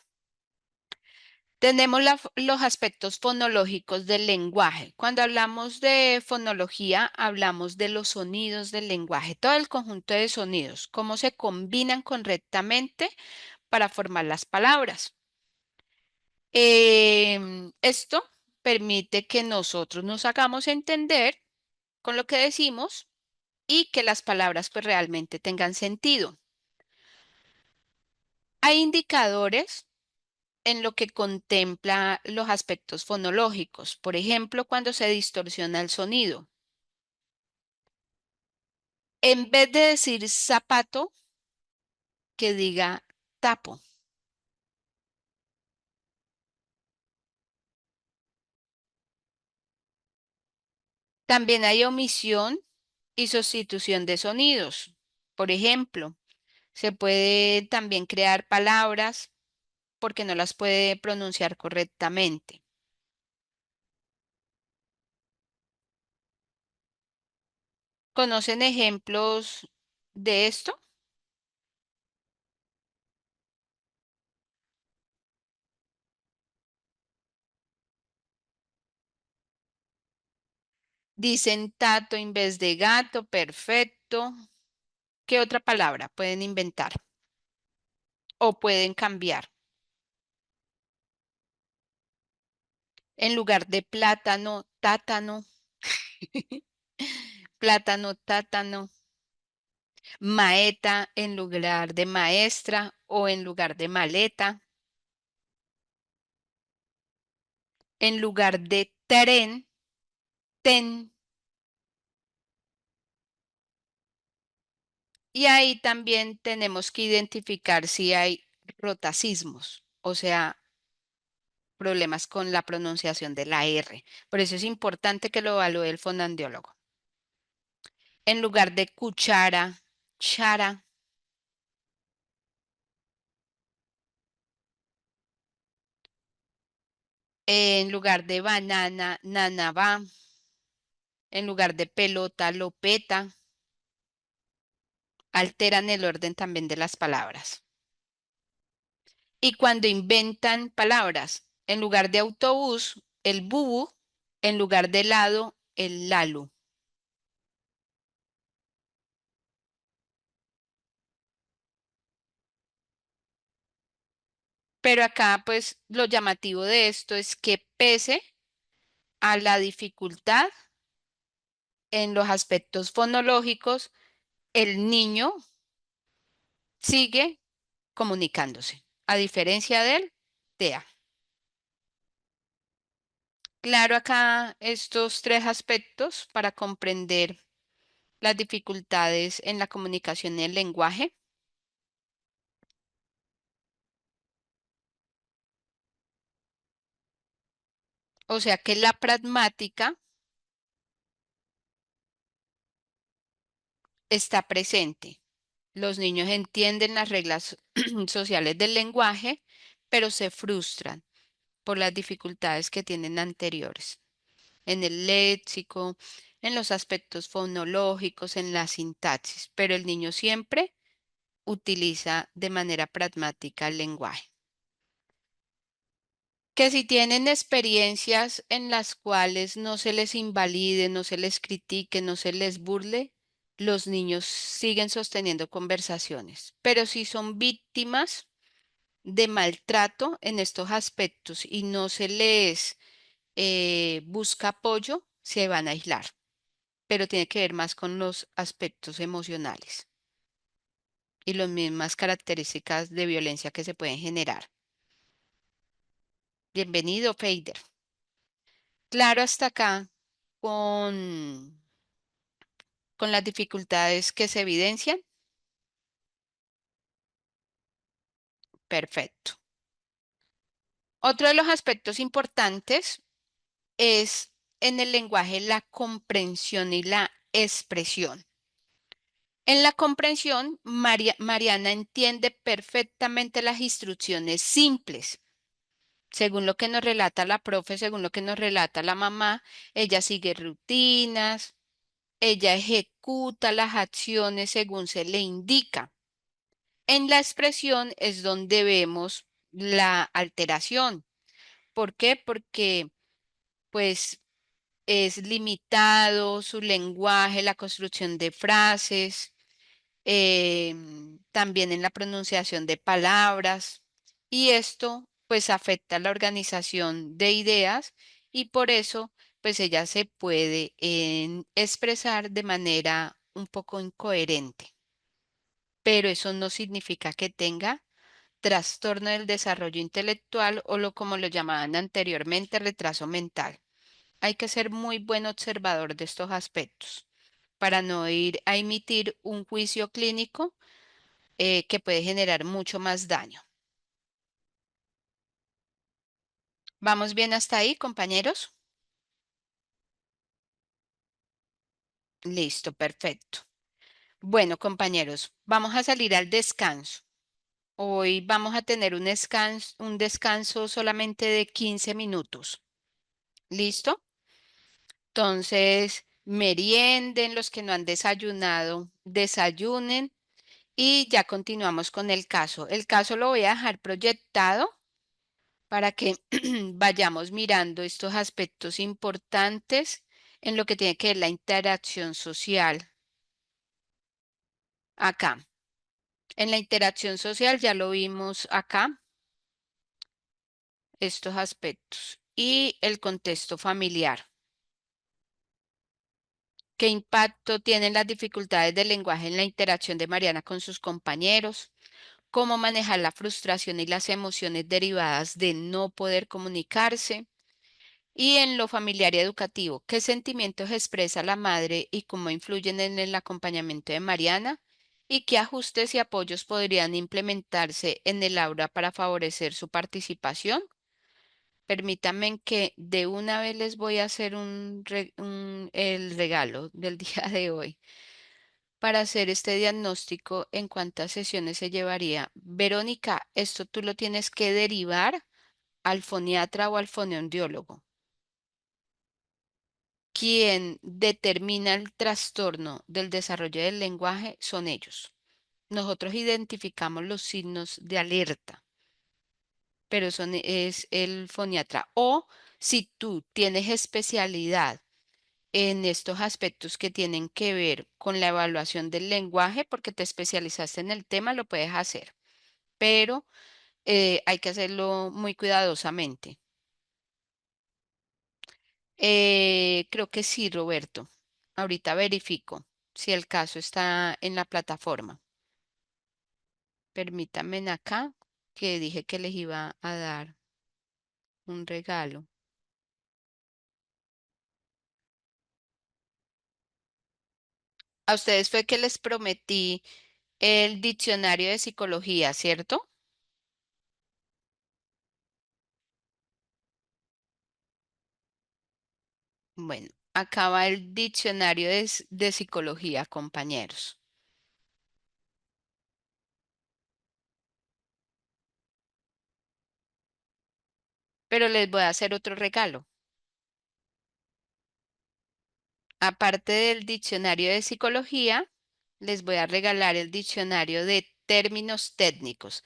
Tenemos los aspectos fonológicos del lenguaje. Cuando hablamos de fonología, hablamos de los sonidos del lenguaje, todo el conjunto de sonidos, cómo se combinan correctamente para formar las palabras. Esto permite que nosotros nos hagamos entender con lo que decimos y que las palabras pues realmente tengan sentido. Hay indicadores en lo que contempla los aspectos fonológicos, por ejemplo, cuando se distorsiona el sonido. En vez de decir zapato, que diga tapo. También hay omisión y sustitución de sonidos. Por ejemplo, se puede también crear palabras porque no las puede pronunciar correctamente. ¿Conocen ejemplos de esto? Dicen tato en vez de gato, perfecto. ¿Qué otra palabra pueden inventar o pueden cambiar? En lugar de plátano, tátano, plátano, tátano, maeta en lugar de maestra o en lugar de maleta, en lugar de tren, ten. Y ahí también tenemos que identificar si hay rotacismos, o sea, problemas con la pronunciación de la R. Por eso es importante que lo evalúe el fonandiólogo. En lugar de cuchara, chara. En lugar de banana, nanaba. En lugar de pelota, lopeta. Alteran el orden también de las palabras. Y cuando inventan palabras, en lugar de autobús, el bubu, en lugar de helado, el lalu. Pero acá, pues, lo llamativo de esto es que pese a la dificultad en los aspectos fonológicos, el niño sigue comunicándose, a diferencia del TEA. Claro, acá estos tres aspectos para comprender las dificultades en la comunicación y el lenguaje. O sea que la pragmática está presente. Los niños entienden las reglas sociales del lenguaje, pero se frustran por las dificultades que tienen anteriores en el léxico, en los aspectos fonológicos, en la sintaxis, pero el niño siempre utiliza de manera pragmática el lenguaje. Que si tienen experiencias en las cuales no se les invalide, no se les critique, no se les burle, los niños siguen sosteniendo conversaciones. Pero si son víctimas de maltrato en estos aspectos y no se les busca apoyo, se van a aislar. Pero tiene que ver más con los aspectos emocionales y las mismas características de violencia que se pueden generar. Bienvenido, Feider. Claro, hasta acá con las dificultades que se evidencian. Perfecto. Otro de los aspectos importantes es en el lenguaje la comprensión y la expresión. En la comprensión, Mariana entiende perfectamente las instrucciones simples. Según lo que nos relata la profe, según lo que nos relata la mamá, ella sigue rutinas, ella ejecuta las acciones según se le indica. En la expresión es donde vemos la alteración. ¿Por qué? Porque pues es limitado su lenguaje, la construcción de frases, también en la pronunciación de palabras, y esto pues afecta la organización de ideas y por eso pues ella se puede expresar de manera un poco incoherente, pero eso no significa que tenga trastorno del desarrollo intelectual o lo como lo llamaban anteriormente retraso mental. Hay que ser muy buen observador de estos aspectos para no ir a emitir un juicio clínico que puede generar mucho más daño. ¿Vamos bien hasta ahí, compañeros? Listo, perfecto. Bueno, compañeros, vamos a salir al descanso. Hoy vamos a tener un descanso solamente de 15 minutos. ¿Listo? Entonces, merienden los que no han desayunado, desayunen y ya continuamos con el caso. El caso lo voy a dejar proyectado para que vayamos mirando estos aspectos importantes en lo que tiene que ver la interacción social. Acá, en la interacción social ya lo vimos acá, estos aspectos. Y el contexto familiar. ¿Qué impacto tienen las dificultades del lenguaje en la interacción de Mariana con sus compañeros? ¿Cómo manejar la frustración y las emociones derivadas de no poder comunicarse? Y en lo familiar y educativo, ¿qué sentimientos expresa la madre y cómo influyen en el acompañamiento de Mariana? y qué ajustes y apoyos podrían implementarse en el aula para favorecer su participación. Permítanme que de una vez les voy a hacer el regalo del día de hoy. Para hacer este diagnóstico, ¿en cuántas sesiones se llevaría? Verónica, esto tú lo tienes que derivar al foniatra o al fonoaudiólogo. Quien determina el trastorno del desarrollo del lenguaje son ellos. Nosotros identificamos los signos de alerta, pero es el foniatra. O si tú tienes especialidad en estos aspectos que tienen que ver con la evaluación del lenguaje, porque te especializaste en el tema, lo puedes hacer, pero hay que hacerlo muy cuidadosamente. Creo que sí, Roberto. Ahorita verifico si el caso está en la plataforma. Permítanme acá que dije que les iba a dar un regalo. A ustedes fue que les prometí el diccionario de psicología, ¿cierto? Bueno, acá va el diccionario de psicología, compañeros. Pero les voy a hacer otro regalo. Aparte del diccionario de psicología, les voy a regalar el diccionario de términos técnicos.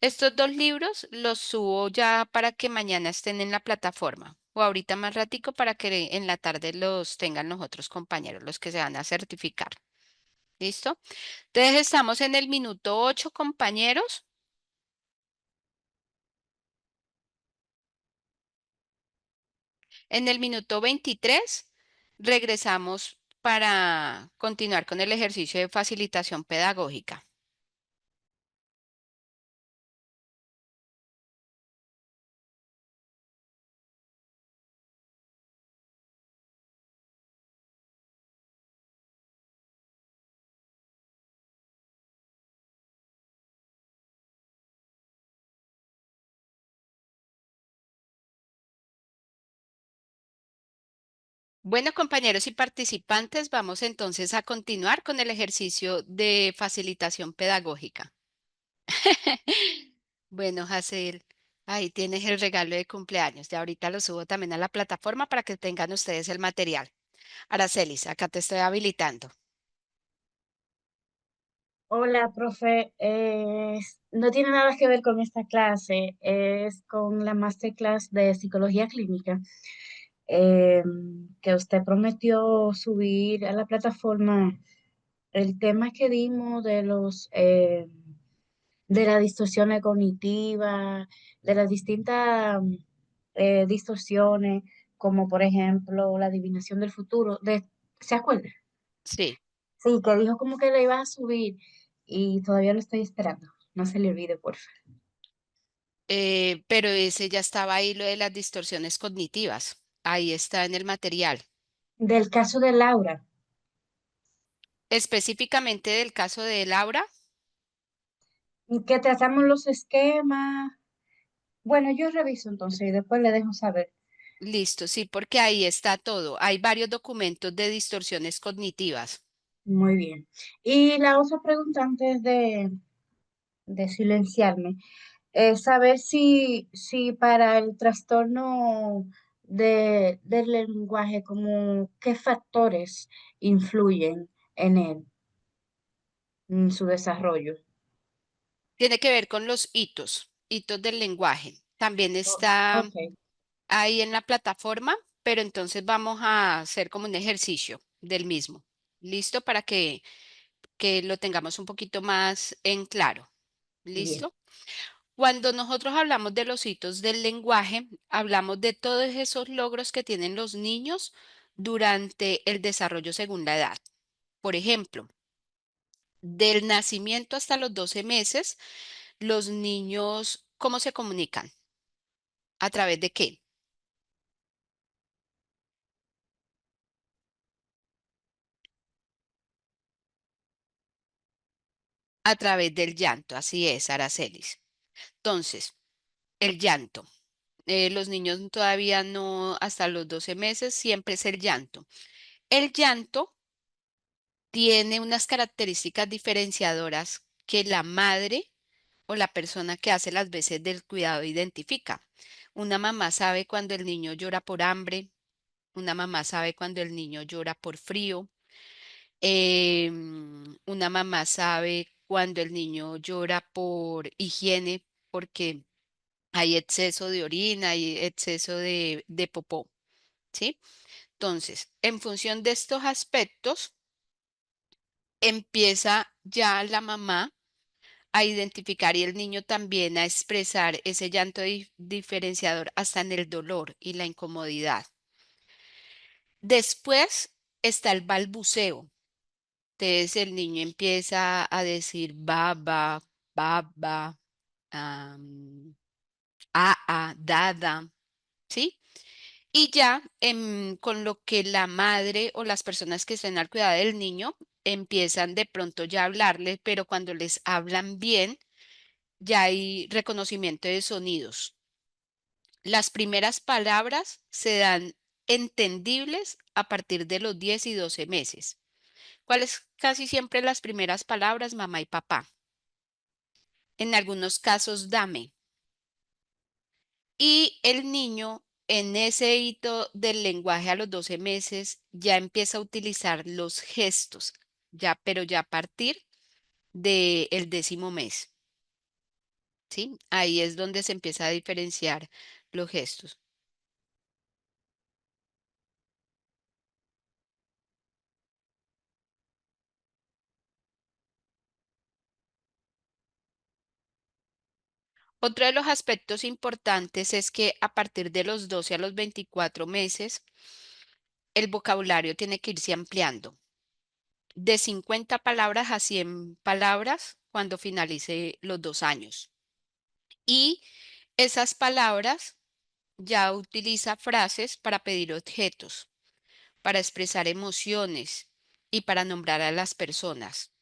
Estos dos libros los subo ya para que mañana estén en la plataforma o ahorita más ratico para que en la tarde los tengan los otros compañeros, los que se van a certificar. ¿Listo? Entonces estamos en el minuto 8, compañeros. En el minuto 23 regresamos para continuar con el ejercicio de facilitación pedagógica. Bueno, compañeros y participantes, vamos entonces a continuar con el ejercicio de facilitación pedagógica. Bueno, Hazel, ahí tienes el regalo de cumpleaños. Ya ahorita lo subo también a la plataforma para que tengan ustedes el material. Aracelis, acá te estoy habilitando. Hola, profe. No tiene nada que ver con esta clase, es con la masterclass de psicología clínica eh, que usted prometió subir a la plataforma. El tema que dimos de las distorsiones cognitivas, de las distintas distorsiones, como por ejemplo la adivinación del futuro. ¿Se acuerda? Sí, Sí, que dijo como que le iba a subir y todavía lo estoy esperando. No se le olvide, porfa. pero ese ya estaba ahí, lo de las distorsiones cognitivas. Ahí está en el material. Del caso de Laura, Específicamente del caso de Laura. que tratamos los esquemas. Bueno, yo reviso entonces y después le dejo saber. Listo, sí, porque ahí está todo. Hay varios documentos de distorsiones cognitivas. Muy bien. Y la otra pregunta antes de silenciarme es saber si para el trastorno del lenguaje, como qué factores influyen en él, en su desarrollo. Tiene que ver con los hitos del lenguaje. También está Ok, ahí en la plataforma, pero entonces vamos a hacer como un ejercicio del mismo. ¿Listo? Para que lo tengamos un poquito más en claro. bien. ¿Listo? Cuando nosotros hablamos de los hitos del lenguaje, hablamos de todos esos logros que tienen los niños durante el desarrollo según la edad. Por ejemplo, del nacimiento hasta los 12 meses, los niños, ¿cómo se comunican? ¿A través de qué? a través del llanto. Así es, Aracelis. Entonces, el llanto. Los niños todavía no, hasta los 12 meses, siempre es el llanto. El llanto tiene unas características diferenciadoras que la madre o la persona que hace las veces del cuidado identifica. Una mamá sabe cuando el niño llora por hambre, una mamá sabe cuando el niño llora por frío, una mamá sabe cuando el niño llora por higiene, porque hay exceso de orina, hay exceso de popó, ¿sí? Entonces, en función de estos aspectos, empieza ya la mamá a identificar y el niño también a expresar ese llanto diferenciador hasta en el dolor y la incomodidad. Después está el balbuceo. Entonces el niño empieza a decir baba, baba, am, dada, ¿sí? Y ya con lo que la madre o las personas que estén al cuidado del niño empiezan de pronto ya a hablarle, pero cuando les hablan bien, ya hay reconocimiento de sonidos. Las primeras palabras se dan entendibles a partir de los 10 y 12 meses. ¿Cuáles casi siempre las primeras palabras? Mamá y papá. En algunos casos, dame. Y el niño en ese hito del lenguaje a los 12 meses ya empieza a utilizar los gestos, ya, pero ya a partir del 10.º mes, ¿sí? Ahí es donde se empieza a diferenciar los gestos. Otro de los aspectos importantes es que a partir de los 12 a los 24 meses, el vocabulario tiene que irse ampliando de 50 palabras a 100 palabras cuando finalice los 2 años. Y esas palabras ya utiliza frases para pedir objetos, para expresar emociones y para nombrar a las personas.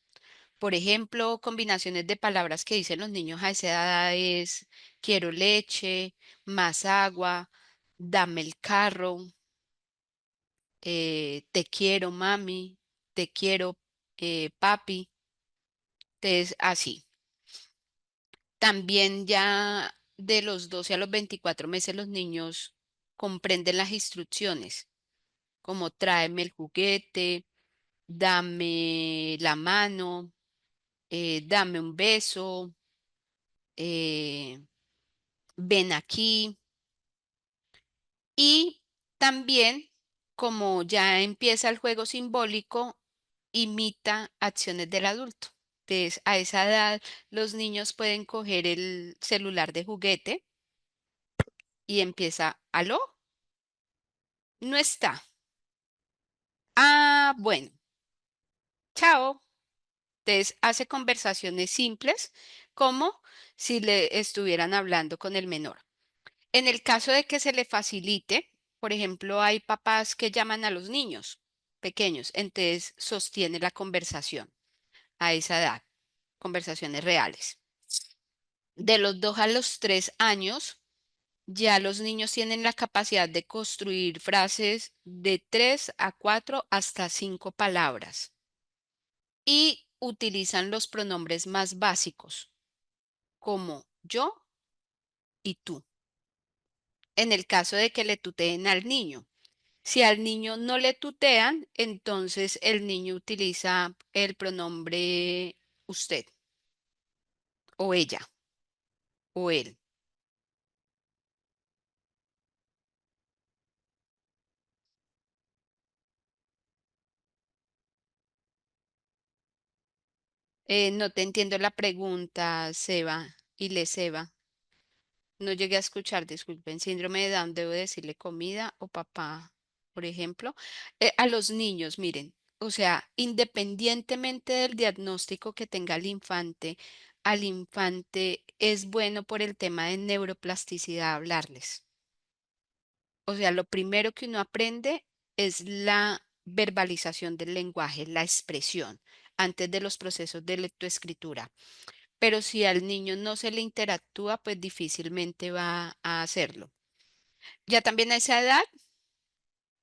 Por ejemplo, combinaciones de palabras que dicen los niños a esa edad es quiero leche, más agua, dame el carro, te quiero mami, te quiero papi. Entonces, así. También ya de los 12 a los 24 meses los niños comprenden las instrucciones, como tráeme el juguete, dame la mano, dame un beso, eh, ven aquí. Y también, como ya empieza el juego simbólico, imita acciones del adulto. Entonces, a esa edad, los niños pueden coger el celular de juguete y empieza, ¿aló? No está. Ah, bueno, chao. Entonces, hace conversaciones simples como si le estuvieran hablando con el menor. En el caso de que se le facilite, por ejemplo, hay papás que llaman a los niños pequeños, entonces sostiene la conversación a esa edad, conversaciones reales. De los 2 a los 3 años, ya los niños tienen la capacidad de construir frases de 3 a 4 hasta 5 palabras y utilizan los pronombres más básicos como yo y tú. En el caso de que le tuteen al niño. Si al niño no le tutean, entonces el niño utiliza el pronombre usted o ella o él. No te entiendo la pregunta, Seba, y le Seba. No llegué a escuchar, disculpen. Síndrome de Down, debo decirle comida o papá, por ejemplo. A los niños, miren, o sea, independientemente del diagnóstico que tenga el infante, al infante es bueno por el tema de neuroplasticidad hablarles. O sea, lo primero que uno aprende es la verbalización del lenguaje, la expresión. antes de los procesos de lectoescritura. Pero si al niño no se le interactúa, pues difícilmente va a hacerlo. Ya también a esa edad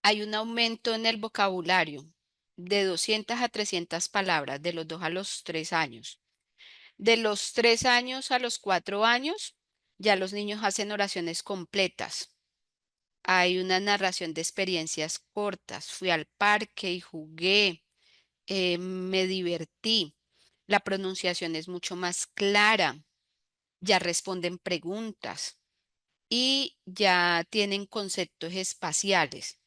hay un aumento en el vocabulario de 200 a 300 palabras de los 2 a los 3 años. De los 3 años a los 4 años, ya los niños hacen oraciones completas. Hay una narración de experiencias cortas. Fui al parque y jugué, me divertí. La pronunciación es mucho más clara. Ya responden preguntas y ya tienen conceptos espaciales,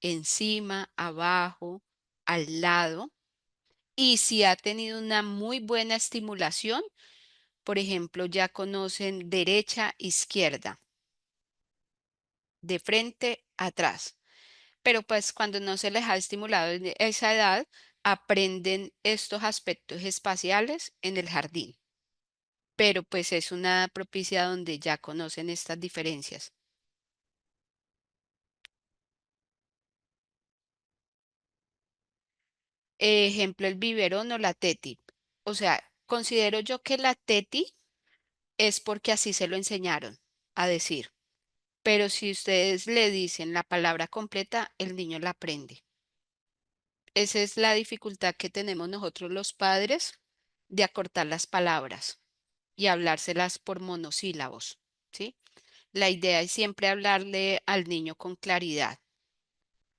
encima, abajo, al lado. Y si ha tenido una muy buena estimulación, por ejemplo, ya conocen derecha, izquierda, de frente, atrás. Pero pues cuando no se les ha estimulado en esa edad, aprenden estos aspectos espaciales en el jardín. Pero pues es una propicia donde ya conocen estas diferencias. Ejemplo, el biberón o la teti. O sea, considero yo que la teti es porque así se lo enseñaron a decir. Pero si ustedes le dicen la palabra completa, el niño la aprende. Esa es la dificultad que tenemos nosotros los padres de acortar las palabras y hablárselas por monosílabos, ¿sí? La idea es siempre hablarle al niño con claridad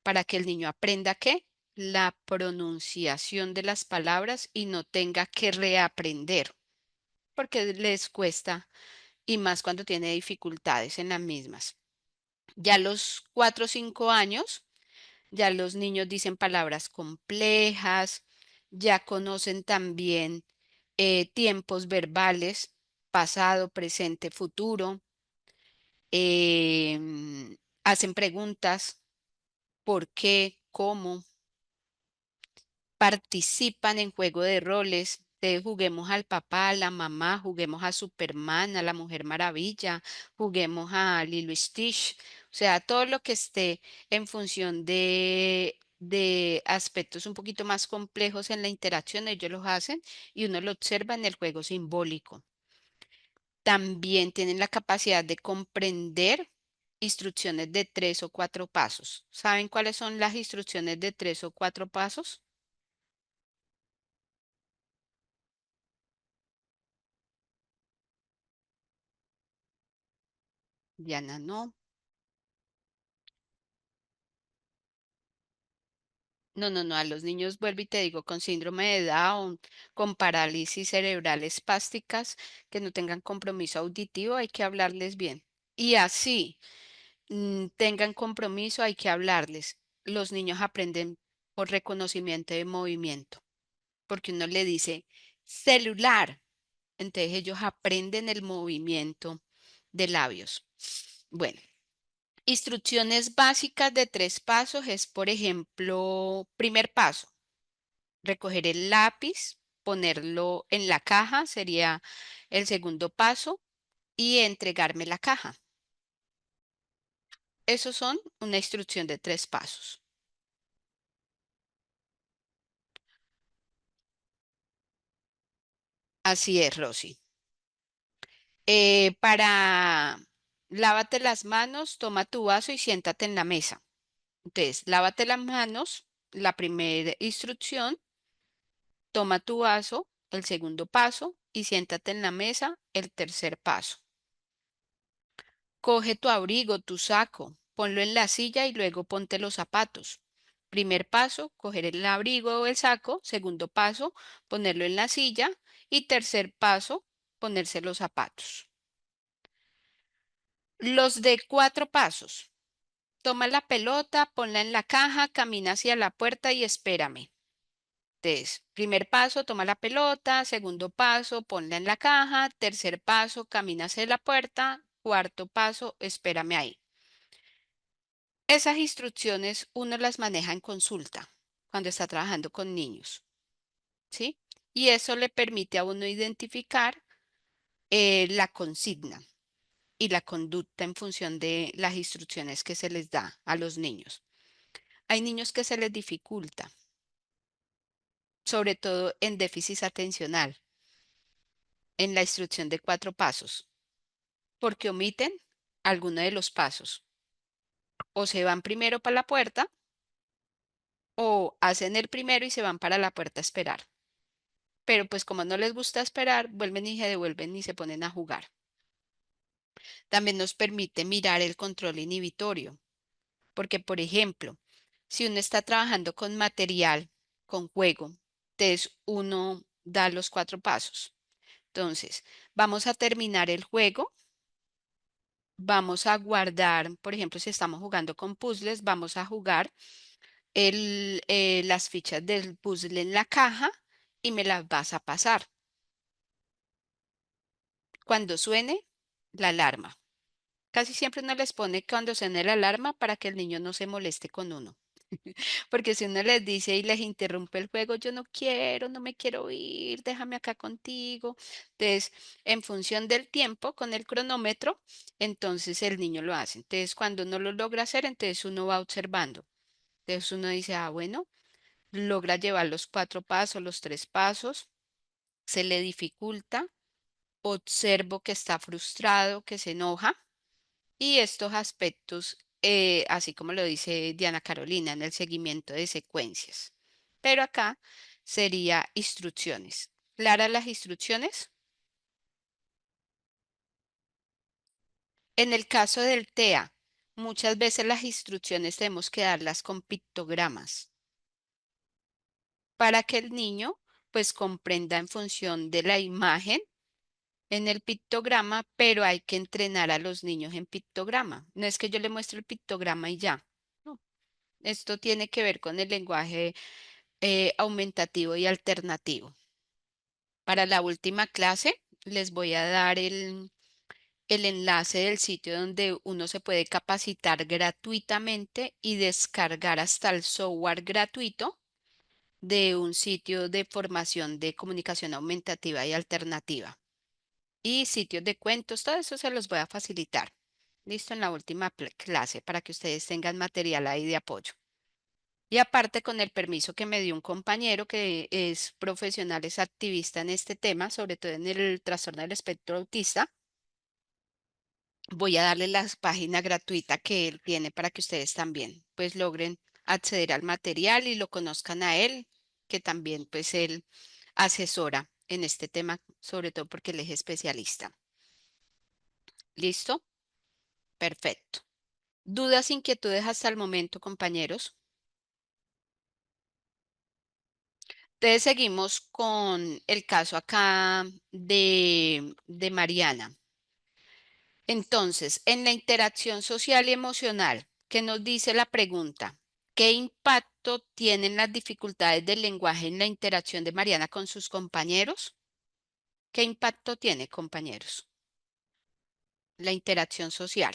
para que el niño aprenda qué, la pronunciación de las palabras y no tenga que reaprender, porque les cuesta y más cuando tiene dificultades en las mismas. Ya a los 4 o 5 años, ya los niños dicen palabras complejas, ya conocen también tiempos verbales, pasado, presente, futuro, hacen preguntas, ¿por qué? ¿Cómo? Participan en juego de roles. Juguemos al papá, a la mamá, juguemos a Superman, a la Mujer Maravilla, juguemos a Lilo y Stitch. O sea, todo lo que esté en función de aspectos un poquito más complejos en la interacción, ellos los hacen y uno lo observa en el juego simbólico. También tienen la capacidad de comprender instrucciones de 3 o 4 pasos. ¿Saben cuáles son las instrucciones de 3 o 4 pasos? Diana, no. No, no, no, a los niños vuelvo y te digo, con síndrome de Down, con parálisis cerebral espásticas, que no tengan compromiso auditivo, hay que hablarles bien. Y así tengan compromiso, hay que hablarles. Los niños aprenden por reconocimiento de movimiento, porque uno le dice celular, entonces ellos aprenden el movimiento de labios. Bueno. Instrucciones básicas de 3 pasos es, por ejemplo, primer paso, recoger el lápiz, ponerlo en la caja, sería el segundo paso, y entregarme la caja. Esos son una instrucción de 3 pasos. Así es, Rosy. Para lávate las manos, toma tu vaso y siéntate en la mesa. Entonces, lávate las manos, la primera instrucción. Toma tu vaso, el segundo paso, y siéntate en la mesa, el tercer paso. Coge tu abrigo, tu saco, ponlo en la silla y luego ponte los zapatos. Primer paso, coger el abrigo o el saco. Segundo paso, ponerlo en la silla. Y tercer paso, ponerse los zapatos. Los de 4 pasos. Toma la pelota, ponla en la caja, camina hacia la puerta y espérame. Entonces, primer paso, toma la pelota, segundo paso, ponla en la caja, tercer paso, camina hacia la puerta, cuarto paso, espérame ahí. Esas instrucciones uno las maneja en consulta cuando está trabajando con niños, ¿sí? Y eso le permite a uno identificar la consigna y la conducta en función de las instrucciones que se les da a los niños. Hay niños que se les dificulta. sobre todo en déficit atencional, en la instrucción de 4 pasos, porque omiten alguno de los pasos. O se van primero para la puerta o hacen el primero y se van para la puerta a esperar. Pero pues como no les gusta esperar, vuelven y se devuelven y se ponen a jugar. También nos permite mirar el control inhibitorio, porque por ejemplo, si uno está trabajando con material, con juego, entonces uno da los 4 pasos. Entonces, vamos a terminar el juego, vamos a guardar, por ejemplo, si estamos jugando con puzzles, vamos a jugar las fichas del puzzle en la caja y me las vas a pasar cuando suene la alarma. Casi siempre uno les pone cuando suene la alarma para que el niño no se moleste con uno. Porque si uno les dice y les interrumpe el juego, yo no quiero, no me quiero ir, déjame acá contigo. Entonces, en función del tiempo, con el cronómetro, entonces el niño lo hace. Entonces, cuando uno lo logra hacer, entonces uno va observando. Entonces uno dice, ah, bueno, logra llevar los 4 pasos, los 3 pasos, se le dificulta, observo que está frustrado, que se enoja y estos aspectos, así como lo dice Diana Carolina, en el seguimiento de secuencias. Pero acá sería instrucciones. ¿Claras las instrucciones? En el caso del TEA, muchas veces las instrucciones tenemos que darlas con pictogramas para que el niño pues comprenda en función de la imagen en el pictograma, pero hay que entrenar a los niños en pictograma. No es que yo le muestre el pictograma y ya. No. Esto tiene que ver con el lenguaje aumentativo y alternativo. Para la última clase les voy a dar el enlace del sitio donde uno se puede capacitar gratuitamente y descargar hasta el software gratuito de un sitio de formación de comunicación aumentativa y alternativa. Y sitios de cuentos, todo eso se los voy a facilitar. Listo, en la última clase para que ustedes tengan material ahí de apoyo. Y aparte, con el permiso que me dio un compañero que es profesional, es activista en este tema, sobre todo en el trastorno del espectro autista, voy a darle la página gratuita que él tiene para que ustedes también pues logren acceder al material y lo conozcan a él, que también pues él asesora en este tema, sobre todo porque él es especialista. ¿Listo? Perfecto. ¿Dudas, inquietudes hasta el momento, compañeros? Entonces seguimos con el caso acá de Mariana. Entonces, en la interacción social y emocional, ¿qué nos dice la pregunta? ¿Qué impacto tienen las dificultades del lenguaje en la interacción de Mariana con sus compañeros? ¿Qué impacto tiene, compañeros? La interacción social.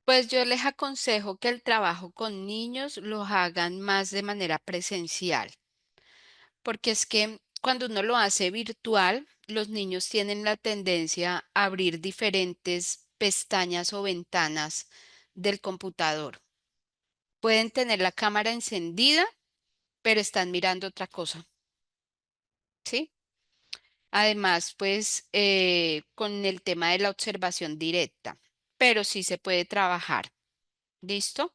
Pues yo les aconsejo que el trabajo con niños lo hagan más de manera presencial, porque es que cuando uno lo hace virtual, los niños tienen la tendencia a abrir diferentes pestañas o ventanas del computador. Pueden tener la cámara encendida, pero están mirando otra cosa, ¿sí? Además, pues con el tema de la observación directa, pero sí se puede trabajar. ¿Listo?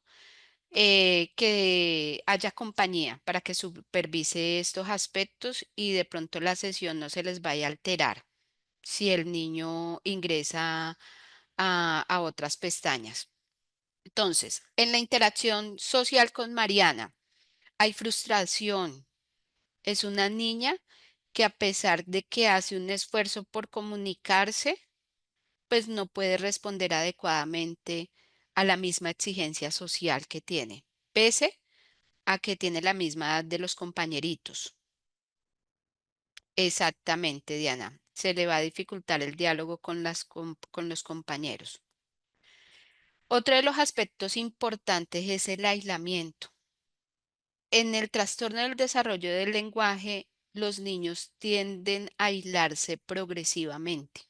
Que haya compañía para que supervise estos aspectos y de pronto la sesión no se les vaya a alterar si el niño ingresa a otras pestañas. Entonces, en la interacción social con Mariana hay frustración. Es una niña que a pesar de que hace un esfuerzo por comunicarse, pues no puede responder adecuadamente a la misma exigencia social que tiene, pese a que tiene la misma edad de los compañeritos. Exactamente, Diana. Se le va a dificultar el diálogo con con los compañeros. Otro de los aspectos importantes es el aislamiento. En el trastorno del desarrollo del lenguaje, los niños tienden a aislarse progresivamente,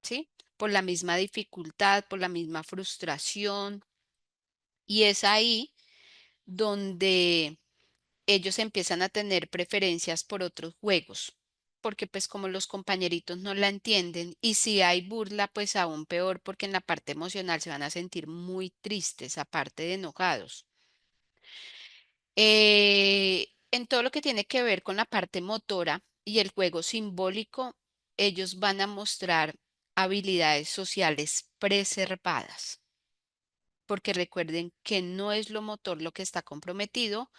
¿sí? Por la misma dificultad, por la misma frustración. Y es ahí donde ellos empiezan a tener preferencias por otros juegos, porque pues como los compañeritos no la entienden y si hay burla, pues aún peor, porque en la parte emocional se van a sentir muy tristes, aparte de enojados. En todo lo que tiene que ver con la parte motora y el juego simbólico, ellos van a mostrar habilidades sociales preservadas, porque recuerden que no es lo motor lo que está comprometido,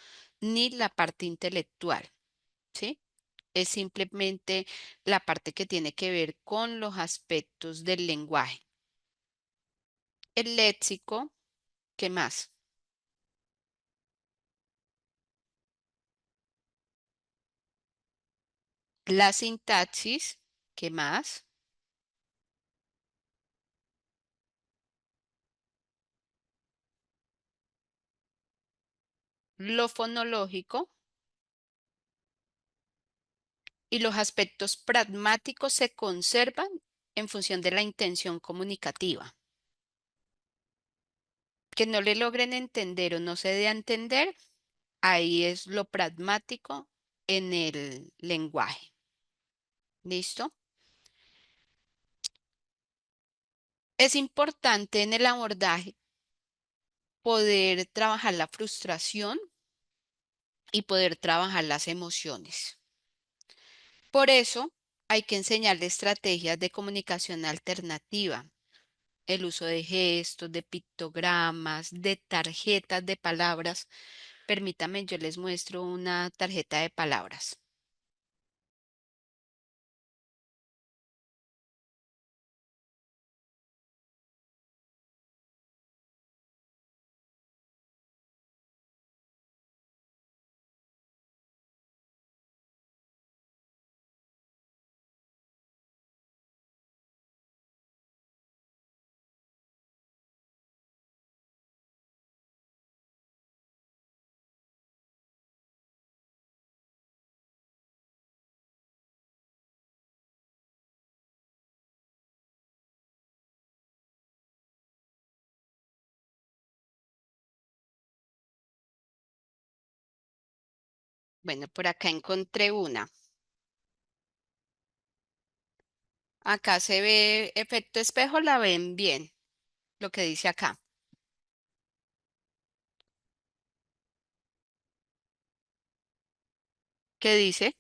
ni la parte intelectual, ¿sí? Es simplemente la parte que tiene que ver con los aspectos del lenguaje. El léxico, ¿qué más? La sintaxis, ¿qué más? Lo fonológico y los aspectos pragmáticos se conservan en función de la intención comunicativa. Que no le logren entender o no se dé a entender, ahí es lo pragmático en el lenguaje. ¿Listo? Es importante en el abordaje poder trabajar la frustración y poder trabajar las emociones. Por eso hay que enseñarle estrategias de comunicación alternativa, el uso de gestos, de pictogramas, de tarjetas de palabras. Permítame, yo les muestro una tarjeta de palabras. Bueno, por acá encontré una. Acá se ve efecto espejo, la ven bien, lo que dice acá. ¿Qué dice?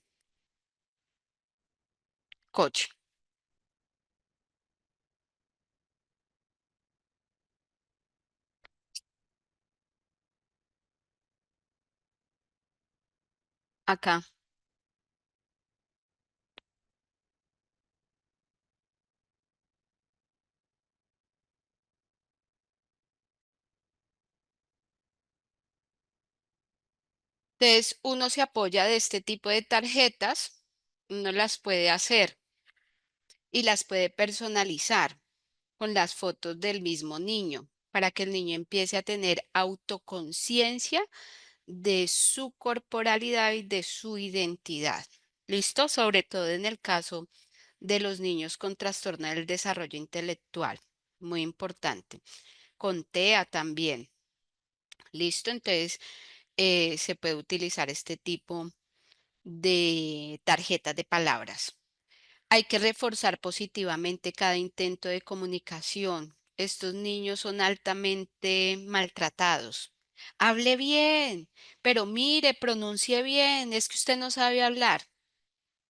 Coche. Acá. Entonces, uno se apoya de este tipo de tarjetas, uno las puede hacer y las puede personalizar con las fotos del mismo niño para que el niño empiece a tener autoconciencia de su corporalidad y de su identidad. ¿Listo? Sobre todo en el caso de los niños con trastorno del desarrollo intelectual. Muy importante. Con TEA también. ¿Listo? Entonces, se puede utilizar este tipo de tarjetas de palabras. Hay que reforzar positivamente cada intento de comunicación. Estos niños son altamente maltratados. Hable bien, pero mire, pronuncie bien, es que usted no sabe hablar.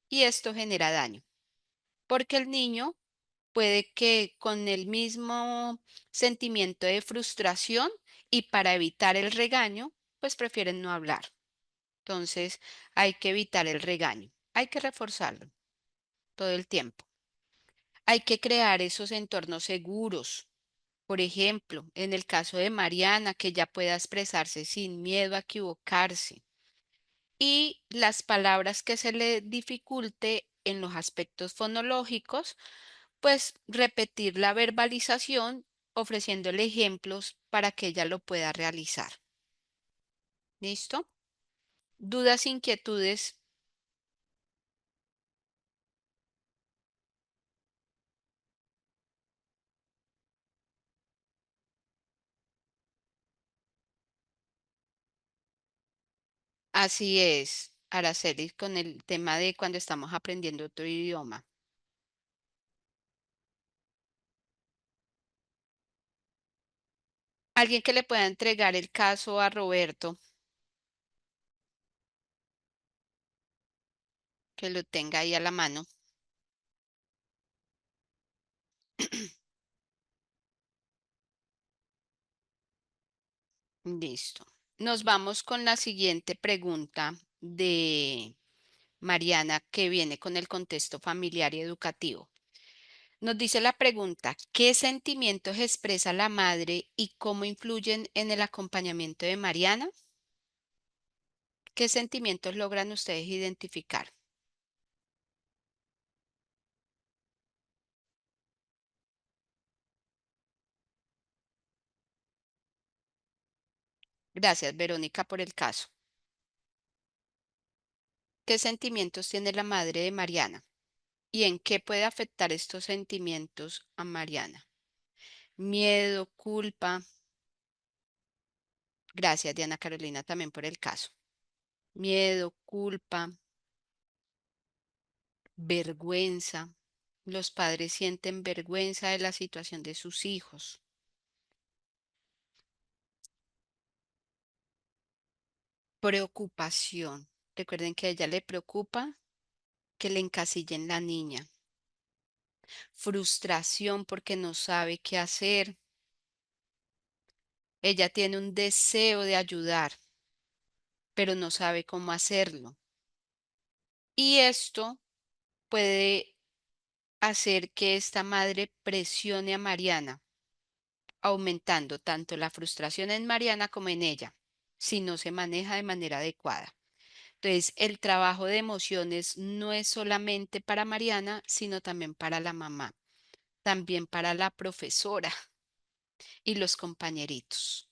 Y esto genera daño, porque el niño puede que con el mismo sentimiento de frustración y para evitar el regaño, pues prefieren no hablar. Entonces, hay que evitar el regaño, hay que reforzarlo todo el tiempo. Hay que crear esos entornos seguros. Por ejemplo, en el caso de Mariana, que ella pueda expresarse sin miedo a equivocarse. Y las palabras que se le dificulte en los aspectos fonológicos, pues repetir la verbalización ofreciéndole ejemplos para que ella lo pueda realizar. ¿Listo? ¿Dudas, inquietudes? Así es, Araceli, con el tema de cuando estamos aprendiendo otro idioma. Alguien que le pueda entregar el caso a Roberto, que lo tenga ahí a la mano. Listo. Nos vamos con la siguiente pregunta de Mariana, que viene con el contexto familiar y educativo. Nos dice la pregunta, ¿qué sentimientos expresa la madre y cómo influyen en el acompañamiento de Mariana? ¿Qué sentimientos logran ustedes identificar? Gracias, Verónica, por el caso. ¿Qué sentimientos tiene la madre de Mariana? ¿Y en qué puede afectar estos sentimientos a Mariana? Miedo, culpa. Gracias, Diana Carolina, también por el caso. Miedo, culpa, vergüenza. Los padres sienten vergüenza de la situación de sus hijos. Preocupación. Recuerden que a ella le preocupa que le encasillen la niña. Frustración porque no sabe qué hacer. Ella tiene un deseo de ayudar, pero no sabe cómo hacerlo. Y esto puede hacer que esta madre presione a Mariana, aumentando tanto la frustración en Mariana como en ella, si no se maneja de manera adecuada. Entonces, el trabajo de emociones no es solamente para Mariana, sino también para la mamá, también para la profesora y los compañeritos.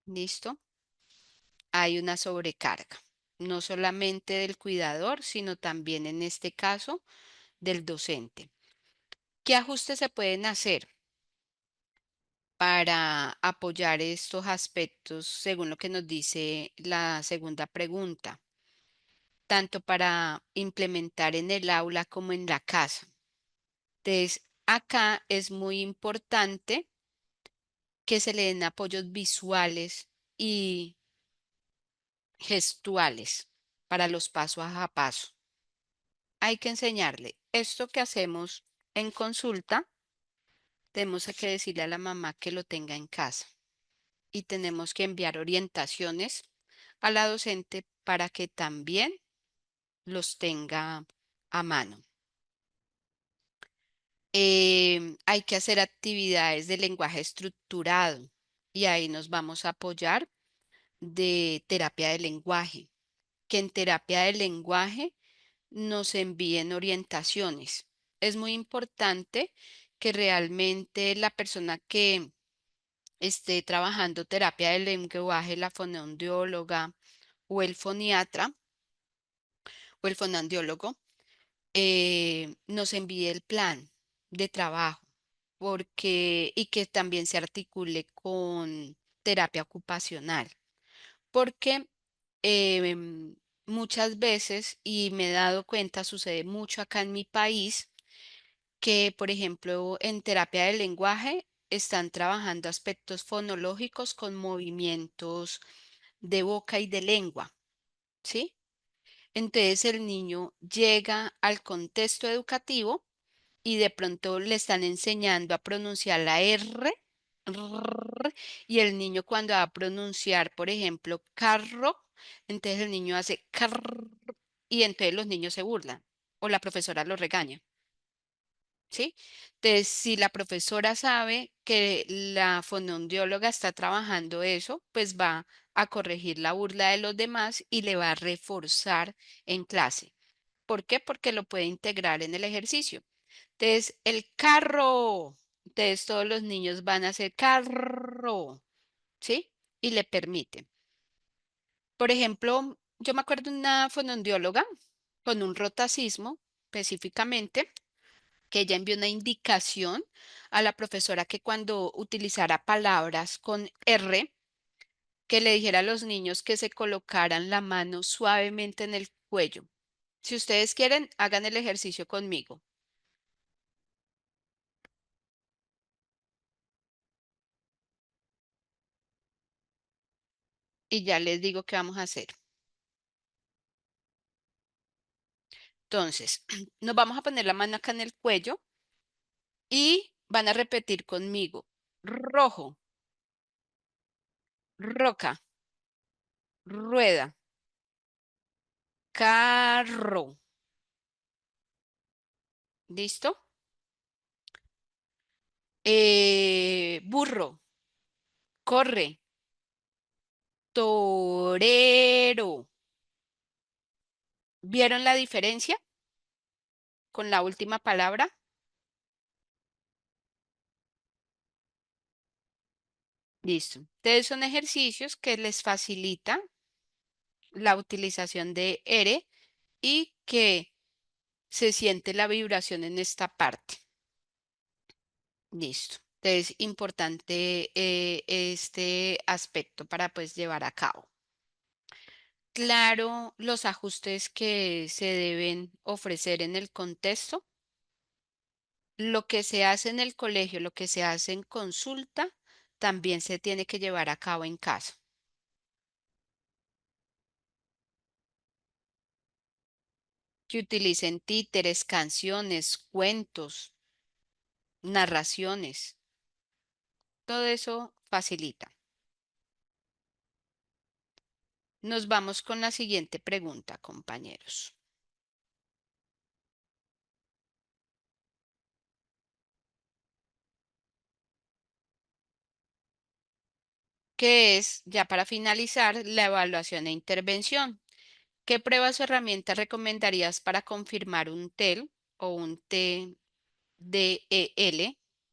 ¿Listo? Hay una sobrecarga, no solamente del cuidador, sino también en este caso del docente. ¿Qué ajustes se pueden hacer para apoyar estos aspectos según lo que nos dice la segunda pregunta, tanto para implementar en el aula como en la casa? Entonces, acá es muy importante que se le den apoyos visuales y gestuales para los pasos a paso. Hay que enseñarle esto que hacemos en consulta, tenemos que decirle a la mamá que lo tenga en casa y tenemos que enviar orientaciones a la docente para que también los tenga a mano. Hay que hacer actividades de lenguaje estructurado y ahí nos vamos a apoyar de terapia de lenguaje, que en terapia de lenguaje nos envíen orientaciones. Es muy importante que realmente la persona que esté trabajando terapia de lenguaje, la fonoaudióloga o el foniatra o el fonandiólogo, nos envíe el plan de trabajo y que también se articule con terapia ocupacional, porque em, muchas veces, y me he dado cuenta, sucede mucho acá en mi país, que, por ejemplo, en terapia del lenguaje están trabajando aspectos fonológicos con movimientos de boca y de lengua, ¿sí? Entonces el niño llega al contexto educativo y de pronto le están enseñando a pronunciar la R, y el niño cuando va a pronunciar, por ejemplo, carro, entonces el niño hace carro y entonces los niños se burlan o la profesora lo regaña. ¿sí? Entonces, si la profesora sabe que la fonoaudióloga está trabajando eso, pues va a corregir la burla de los demás y le va a reforzar en clase. ¿Por qué? Porque lo puede integrar en el ejercicio. Entonces, el carro. Entonces, todos los niños van a hacer carro, ¿sí? Y le permiten. Por ejemplo, yo me acuerdo de una fonoaudióloga con un rotacismo específicamente, que ella envió una indicación a la profesora que cuando utilizara palabras con R, que le dijera a los niños que se colocaran la mano suavemente en el cuello. Si ustedes quieren, hagan el ejercicio conmigo y ya les digo qué vamos a hacer. Entonces, nos vamos a poner la mano acá en el cuello y van a repetir conmigo. Rojo, roca, rueda, carro. ¿Listo? Burro, corre, torero. ¿Vieron la diferencia con la última palabra? Listo. Entonces son ejercicios que les facilitan la utilización de R y que se siente la vibración en esta parte. Listo. Entonces, importante este aspecto para pues llevar a cabo. Claro, los ajustes que se deben ofrecer en el contexto. Lo que se hace en el colegio, lo que se hace en consulta, también se tiene que llevar a cabo en casa. Que utilicen títeres, canciones, cuentos, narraciones. Todo eso facilita. Nos vamos con la siguiente pregunta, compañeros. Que es, ya para finalizar, la evaluación e intervención. ¿Qué pruebas o herramientas recomendarías para confirmar un TEL o un TDEL,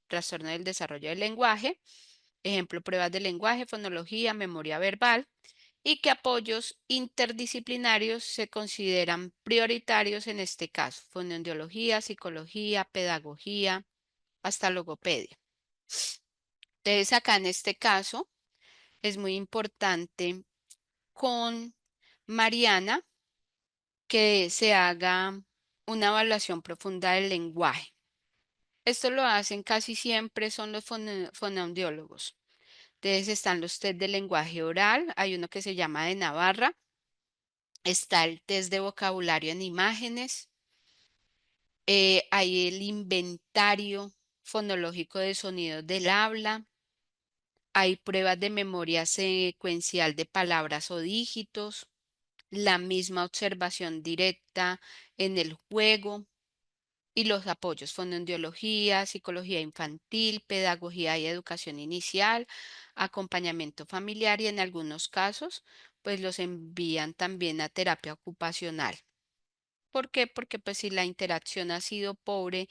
trastorno del desarrollo del lenguaje? Ejemplo, pruebas de lenguaje, fonología, memoria verbal, y qué apoyos interdisciplinarios se consideran prioritarios en este caso, fonoaudiología, psicología, pedagogía, hasta logopedia. Entonces, acá en este caso es muy importante con Mariana que se haga una evaluación profunda del lenguaje. Esto lo hacen casi siempre son los fonoaudiólogos. Entonces están los test de lenguaje oral, hay uno que se llama de Navarra, está el test de vocabulario en imágenes, hay el inventario fonológico de sonidos del habla, hay pruebas de memoria secuencial de palabras o dígitos, la misma observación directa en el juego y los apoyos, fonoaudiología, psicología infantil, pedagogía y educación inicial, acompañamiento familiar y en algunos casos, pues los envían también a terapia ocupacional. ¿Por qué? Porque pues si la interacción ha sido pobre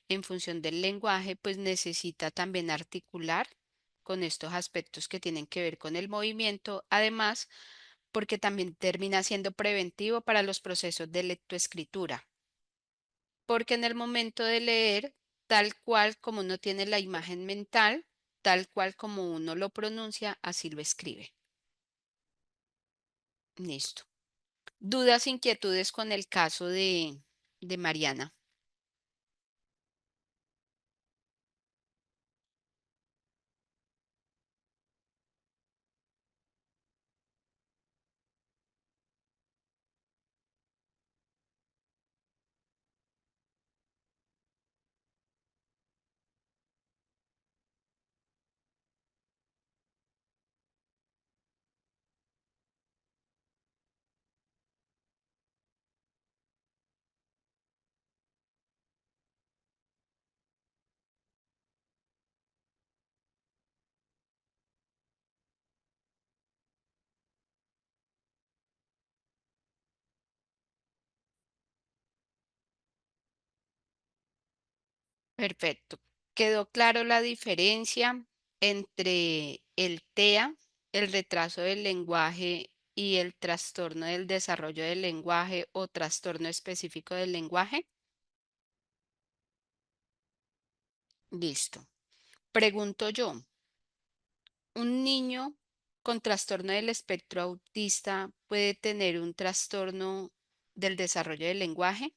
en función del lenguaje, pues necesita también articular con estos aspectos que tienen que ver con el movimiento, además, porque también termina siendo preventivo para los procesos de lectoescritura porque en el momento de leer, tal cual como uno tiene la imagen mental, tal cual como uno lo pronuncia, así lo escribe. Listo. ¿Dudas, inquietudes con el caso de Mariana? Perfecto. ¿Quedó claro la diferencia entre el TEA, el retraso del lenguaje y el trastorno del desarrollo del lenguaje o trastorno específico del lenguaje? Listo. Pregunto yo, ¿un niño con trastorno del espectro autista puede tener un trastorno del desarrollo del lenguaje?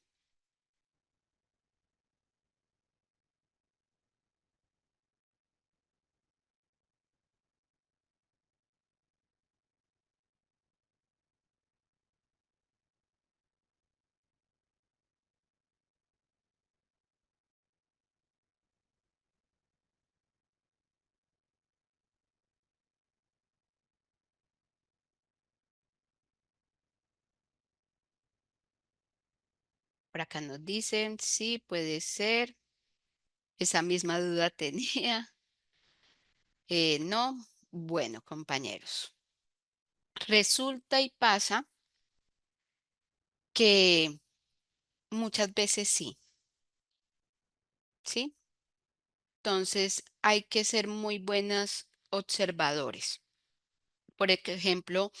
Por acá nos dicen, sí, puede ser. Esa misma duda tenía. No. Bueno, compañeros. Resulta y pasa que muchas veces sí, ¿sí? Entonces hay que ser muy buenas observadores. Por ejemplo,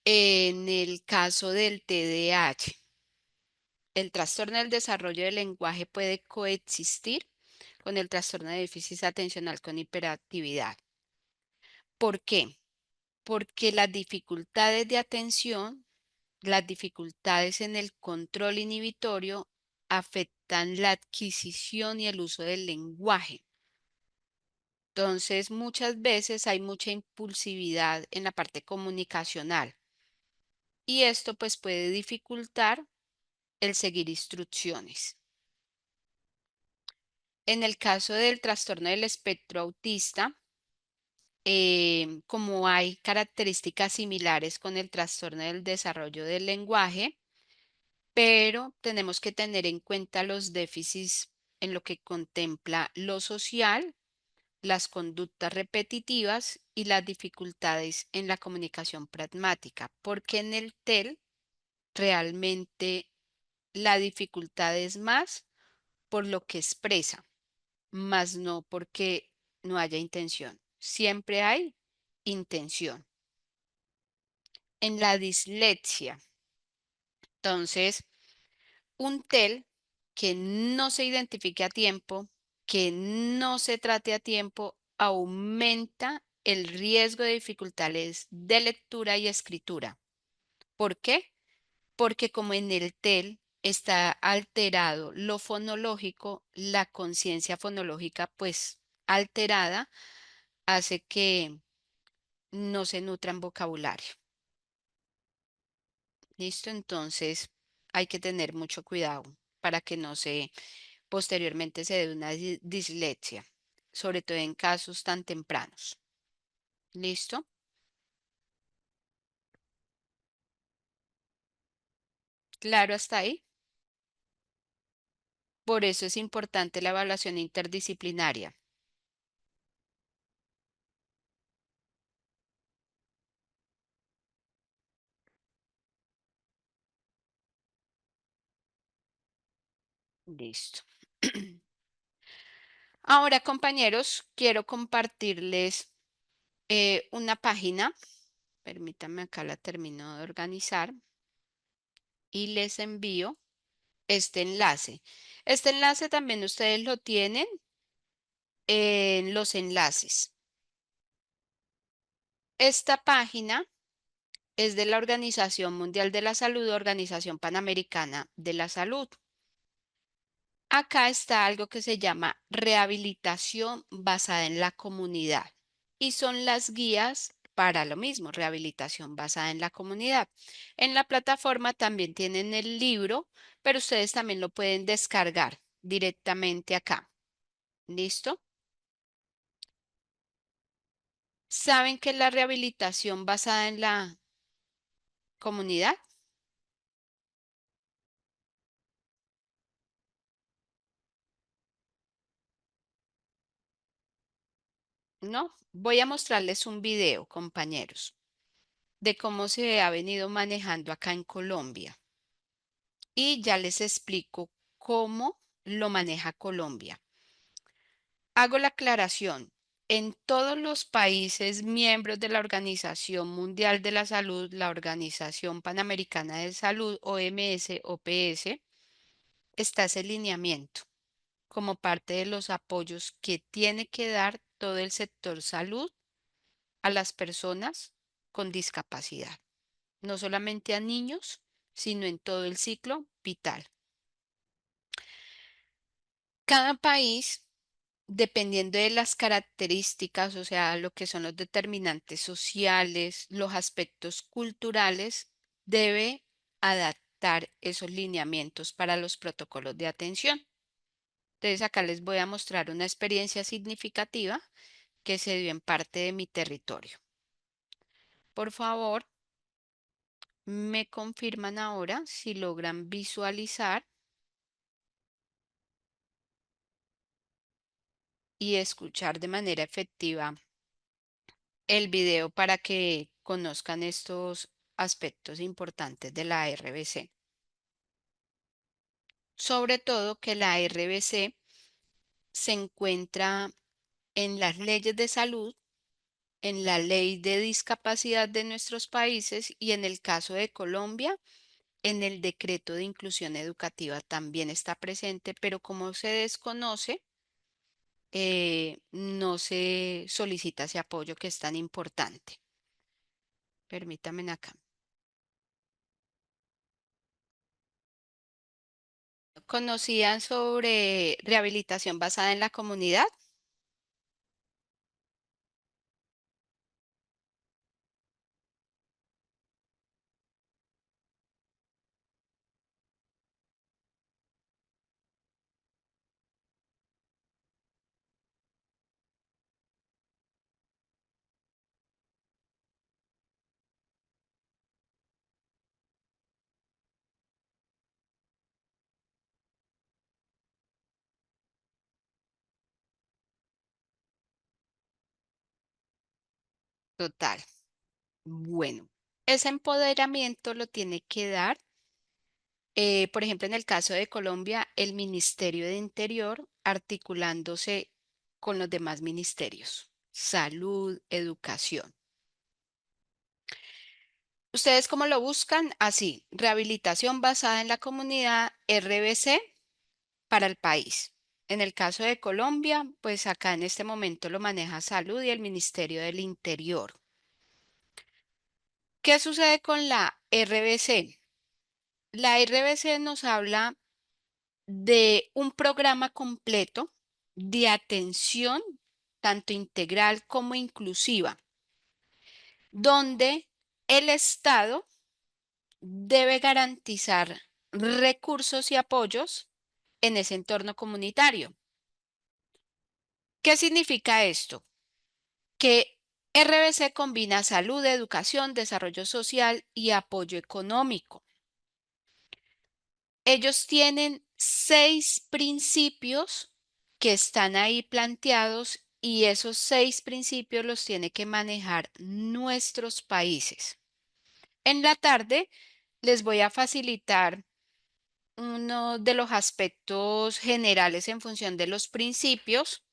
en el caso del TDAH, el trastorno del desarrollo del lenguaje puede coexistir con el trastorno de déficit atencional con hiperactividad. ¿Por qué? Porque las dificultades de atención, las dificultades en el control inhibitorio afectan la adquisición y el uso del lenguaje. Entonces, muchas veces hay mucha impulsividad en la parte comunicacional y esto pues puede dificultar el seguir instrucciones. En el caso del trastorno del espectro autista, como hay características similares con el trastorno del desarrollo del lenguaje, pero tenemos que tener en cuenta los déficits en lo que contempla lo social, las conductas repetitivas y las dificultades en la comunicación pragmática, porque en el TEL realmente la dificultad es más por lo que expresa, más no porque no haya intención. Siempre hay intención. En la dislexia, entonces, un TEL que no se identifique a tiempo, que no se trate a tiempo, aumenta el riesgo de dificultades de lectura y escritura. ¿Por qué? Porque como en el TEL está alterado lo fonológico, la conciencia fonológica pues alterada hace que no se nutran vocabulario. ¿Listo? Entonces hay que tener mucho cuidado para que no se posteriormente se dé una dislexia, sobre todo en casos tan tempranos. ¿Listo? Claro hasta ahí. Por eso es importante la evaluación interdisciplinaria. Listo. Ahora, compañeros, quiero compartirles una página. Permítanme, acá la termino de organizar y les envío este enlace. Este enlace también ustedes lo tienen en los enlaces. Esta página es de la Organización Mundial de la Salud, Organización Panamericana de la Salud. Acá está algo que se llama rehabilitación basada en la comunidad y son las guías para lo mismo, rehabilitación basada en la comunidad. En la plataforma también tienen el libro, pero ustedes también lo pueden descargar directamente acá. ¿Listo? ¿Saben qué es la rehabilitación basada en la comunidad? No, voy a mostrarles un video, compañeros, de cómo se ha venido manejando acá en Colombia. Y ya les explico cómo lo maneja Colombia. Hago la aclaración. En todos los países miembros de la Organización Mundial de la Salud, la Organización Panamericana de Salud, OMS o PS, está ese lineamiento como parte de los apoyos que tiene que dar todo el sector salud a las personas con discapacidad, no solamente a niños, sino en todo el ciclo vital. Cada país, dependiendo de las características, o sea, lo que son los determinantes sociales, los aspectos culturales, debe adaptar esos lineamientos para los protocolos de atención. Entonces, acá les voy a mostrar una experiencia significativa que se dio en parte de mi territorio. Por favor, me confirman ahora si logran visualizar y escuchar de manera efectiva el video para que conozcan estos aspectos importantes de la RBC. Sobre todo que la RBC se encuentra en las leyes de salud, en la ley de discapacidad de nuestros países y en el caso de Colombia, en el decreto de inclusión educativa también está presente, pero como se desconoce, no se solicita ese apoyo que es tan importante. Permítanme acá. ¿Conocían sobre rehabilitación basada en la comunidad? Total. Bueno, ese empoderamiento lo tiene que dar, por ejemplo, en el caso de Colombia, el Ministerio de Interior articulándose con los demás ministerios, salud, educación. ¿Ustedes cómo lo buscan? Así, rehabilitación basada en la comunidad, RBC para el país. En el caso de Colombia, pues acá en este momento lo maneja Salud y el Ministerio del Interior. ¿Qué sucede con la RBC? La RBC nos habla de un programa completo de atención, tanto integral como inclusiva, donde el Estado debe garantizar recursos y apoyos en ese entorno comunitario. ¿Qué significa esto? Que RBC combina salud, educación, desarrollo social y apoyo económico. Ellos tienen 6 principios que están ahí planteados y esos 6 principios los tiene que manejar nuestros países. En la tarde les voy a facilitar uno de los aspectos generales en función de los principios,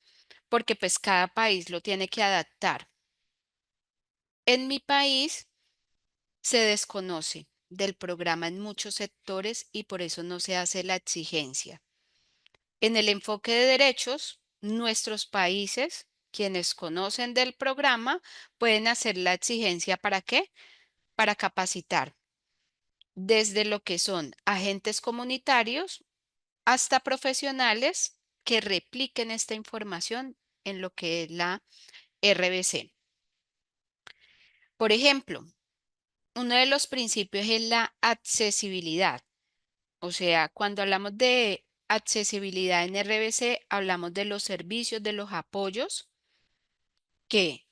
porque pues cada país lo tiene que adaptar. En mi país se desconoce del programa en muchos sectores y por eso no se hace la exigencia. En el enfoque de derechos, nuestros países, quienes conocen del programa, pueden hacer la exigencia ¿para qué? Para capacitar desde lo que son agentes comunitarios hasta profesionales que repliquen esta información en lo que es la RBC. Por ejemplo, uno de los principios es la accesibilidad. O sea, cuando hablamos de accesibilidad en RBC, hablamos de los servicios, de los apoyos que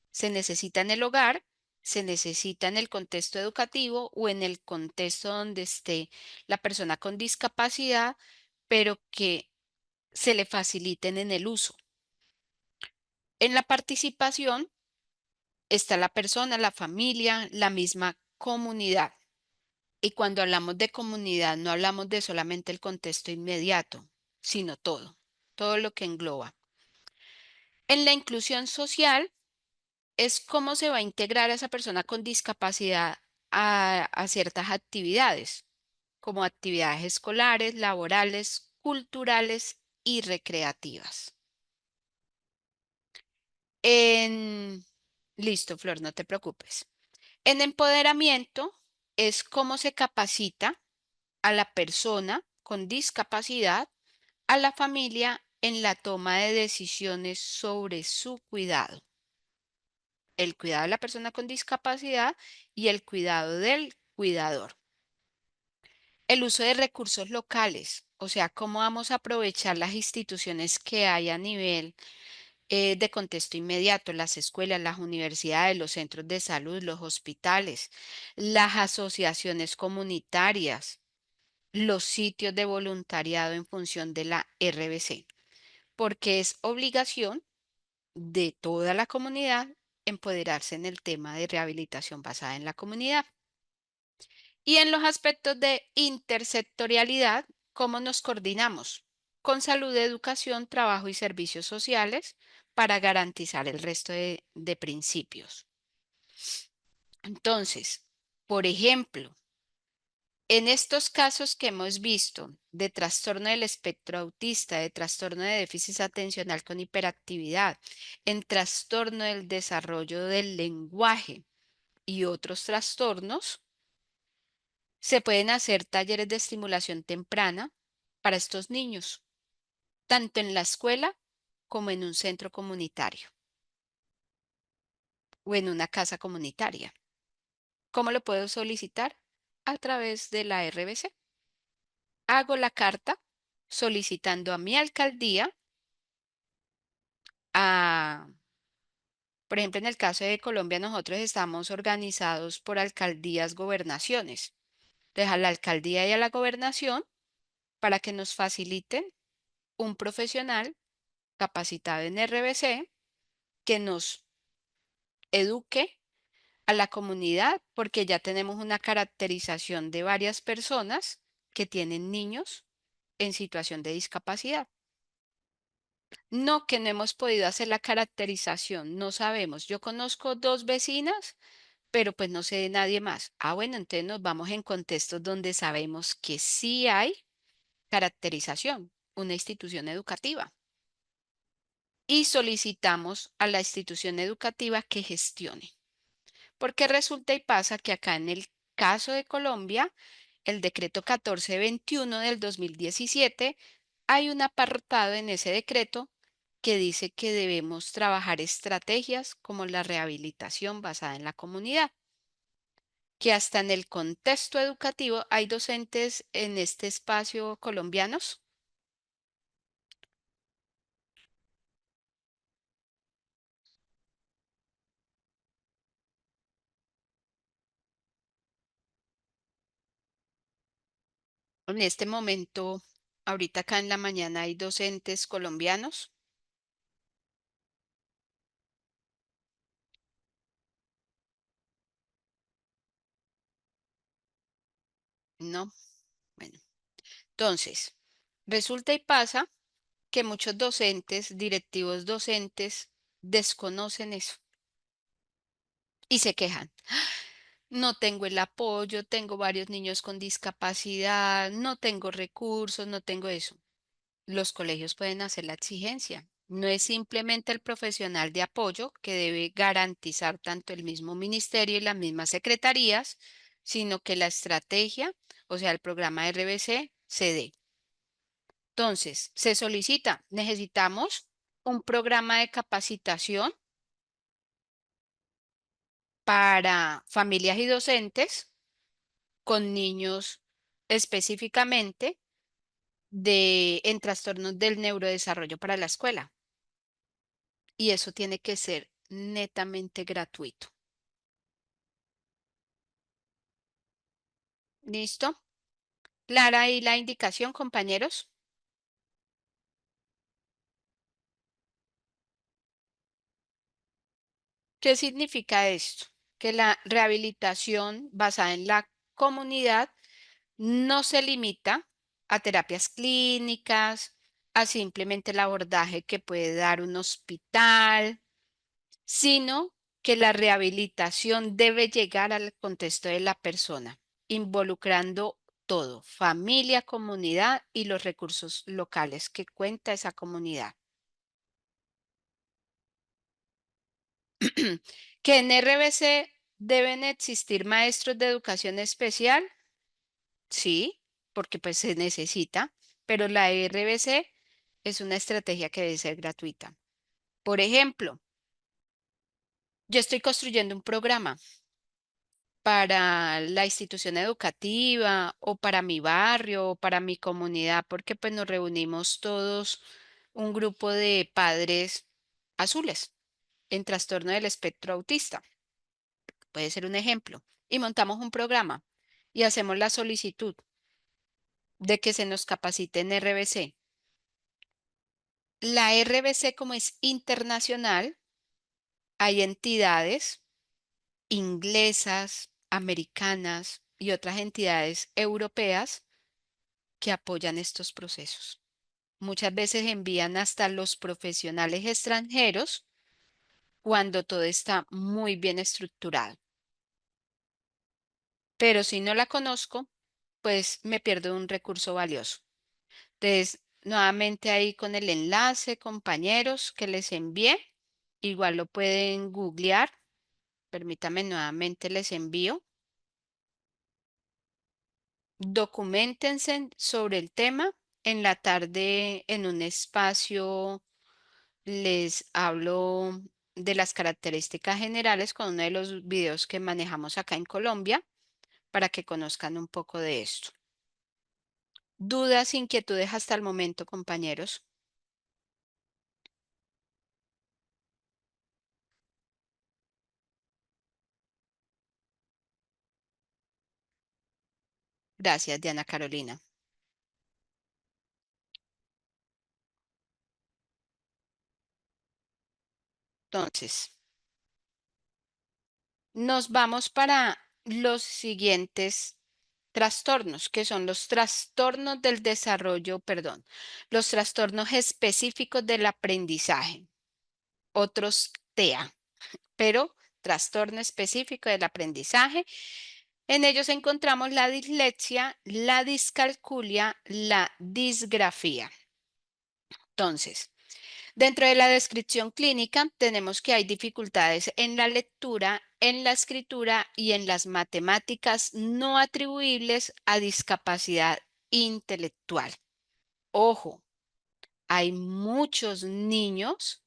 se necesita en el hogar, se necesita en el contexto educativo o en el contexto donde esté la persona con discapacidad, pero que se le faciliten en el uso. En la participación está la persona, la familia, la misma comunidad. Y cuando hablamos de comunidad, no hablamos de solamente el contexto inmediato, sino todo, todo lo que engloba. En la inclusión social es cómo se va a integrar a esa persona con discapacidad a ciertas actividades, como actividades escolares, laborales, culturales y recreativas. En... Listo, Flor, no te preocupes. En empoderamiento es cómo se capacita a la persona con discapacidad, a la familia en la toma de decisiones sobre su cuidado, el cuidado de la persona con discapacidad y el cuidado del cuidador. El uso de recursos locales, o sea, cómo vamos a aprovechar las instituciones que hay a nivel de contexto inmediato, las escuelas, las universidades, los centros de salud, los hospitales, las asociaciones comunitarias, los sitios de voluntariado en función de la RBC, porque es obligación de toda la comunidad empoderarse en el tema de rehabilitación basada en la comunidad. Y en los aspectos de intersectorialidad, ¿cómo nos coordinamos? Con salud, educación, trabajo y servicios sociales para garantizar el resto de principios. Entonces, por ejemplo, en estos casos que hemos visto de trastorno del espectro autista, de trastorno de déficit atencional con hiperactividad, en trastorno del desarrollo del lenguaje y otros trastornos, se pueden hacer talleres de estimulación temprana para estos niños, tanto en la escuela como en un centro comunitario o en una casa comunitaria. ¿Cómo lo puedo solicitar? A través de la RBC. Hago la carta solicitando a mi alcaldía, a, por ejemplo, en el caso de Colombia, nosotros estamos organizados por alcaldías, gobernaciones. Entonces, a la alcaldía y a la gobernación para que nos faciliten un profesional capacitado en RBC que nos eduque a la comunidad, porque ya tenemos una caracterización de varias personas que tienen niños en situación de discapacidad. No, que no hemos podido hacer la caracterización, no sabemos. Yo conozco dos vecinas, pero pues no sé de nadie más. Ah, bueno, entonces nos vamos en contextos donde sabemos que sí hay caracterización, una institución educativa. Y solicitamos a la institución educativa que gestione. Porque resulta y pasa que acá en el caso de Colombia, el decreto 1421 del 2017, hay un apartado en ese decreto que dice que debemos trabajar estrategias como la rehabilitación basada en la comunidad, que hasta en el contexto educativo hay docentes en este espacio colombianos. En este momento, ahorita acá en la mañana hay docentes colombianos. No, bueno. Entonces, resulta y pasa que muchos docentes, directivos docentes, desconocen eso y se quejan. No tengo el apoyo, tengo varios niños con discapacidad, no tengo recursos, no tengo eso. Los colegios pueden hacer la exigencia. No es simplemente el profesional de apoyo que debe garantizar tanto el mismo ministerio y las mismas secretarías, sino que la estrategia, o sea, el programa RBC, se dé. Entonces, se solicita, necesitamos un programa de capacitación para familias y docentes con niños específicamente en trastornos del neurodesarrollo para la escuela. Y eso tiene que ser netamente gratuito. ¿Listo? Clara ahí la indicación, compañeros. ¿Qué significa esto? Que la rehabilitación basada en la comunidad no se limita a terapias clínicas, a simplemente el abordaje que puede dar un hospital, sino que la rehabilitación debe llegar al contexto de la persona, involucrando todo, familia, comunidad y los recursos locales que cuenta esa comunidad. Que en RBC deben existir maestros de educación especial, sí, porque pues se necesita, pero la RBC es una estrategia que debe ser gratuita. Por ejemplo, yo estoy construyendo un programa para la institución educativa o para mi barrio o para mi comunidad, porque pues nos reunimos todos un grupo de padres azules en trastorno del espectro autista. Puede ser un ejemplo. Y montamos un programa y hacemos la solicitud de que se nos capacite en RBC. La RBC, como es internacional, hay entidades inglesas, americanas y otras entidades europeas que apoyan estos procesos. Muchas veces envían hasta los profesionales extranjeros cuando todo está muy bien estructurado. Pero si no la conozco, pues me pierdo un recurso valioso. Entonces, nuevamente ahí con el enlace, compañeros, que les envié, igual lo pueden googlear. Permítame nuevamente les envío. Documentense sobre el tema. En la tarde, en un espacio, les hablo de las características generales con uno de los videos que manejamos acá en Colombia para que conozcan un poco de esto. ¿Dudas, inquietudes hasta el momento, compañeros? Gracias, Diana Carolina. Entonces, nos vamos para los siguientes trastornos, que son los trastornos del desarrollo, perdón, los trastornos específicos del aprendizaje, otros TEA, pero trastorno específico del aprendizaje. En ellos encontramos la dislexia, la discalculia, la disgrafía. Entonces, dentro de la descripción clínica tenemos que hay dificultades en la lectura, en la escritura y en las matemáticas no atribuibles a discapacidad intelectual. Ojo, hay muchos niños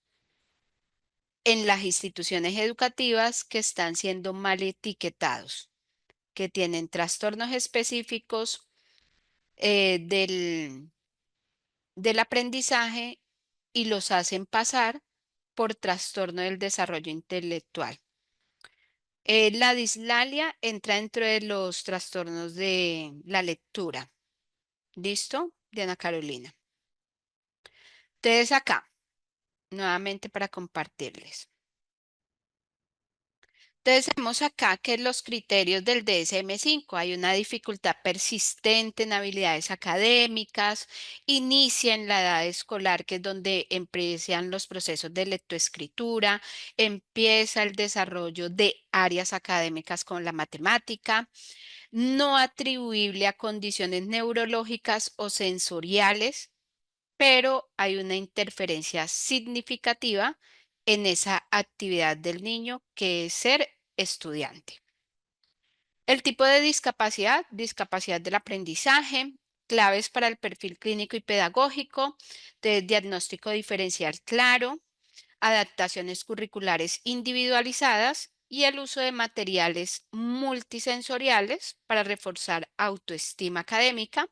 en las instituciones educativas que están siendo mal etiquetados, que tienen trastornos específicos del aprendizaje y los hacen pasar por trastorno del desarrollo intelectual. La dislalia entra dentro de los trastornos de la lectura. ¿Listo? Diana Carolina. Entonces acá, nuevamente para compartirles. Entonces vemos acá que los criterios del DSM-5, hay una dificultad persistente en habilidades académicas, inicia en la edad escolar, que es donde empiezan los procesos de lectoescritura, empieza el desarrollo de áreas académicas con la matemática, no atribuible a condiciones neurológicas o sensoriales, pero hay una interferencia significativa en esa actividad del niño que es ser estudiante. El tipo de discapacidad, discapacidad del aprendizaje, claves para el perfil clínico y pedagógico, de diagnóstico diferencial claro, adaptaciones curriculares individualizadas y el uso de materiales multisensoriales para reforzar autoestima académica.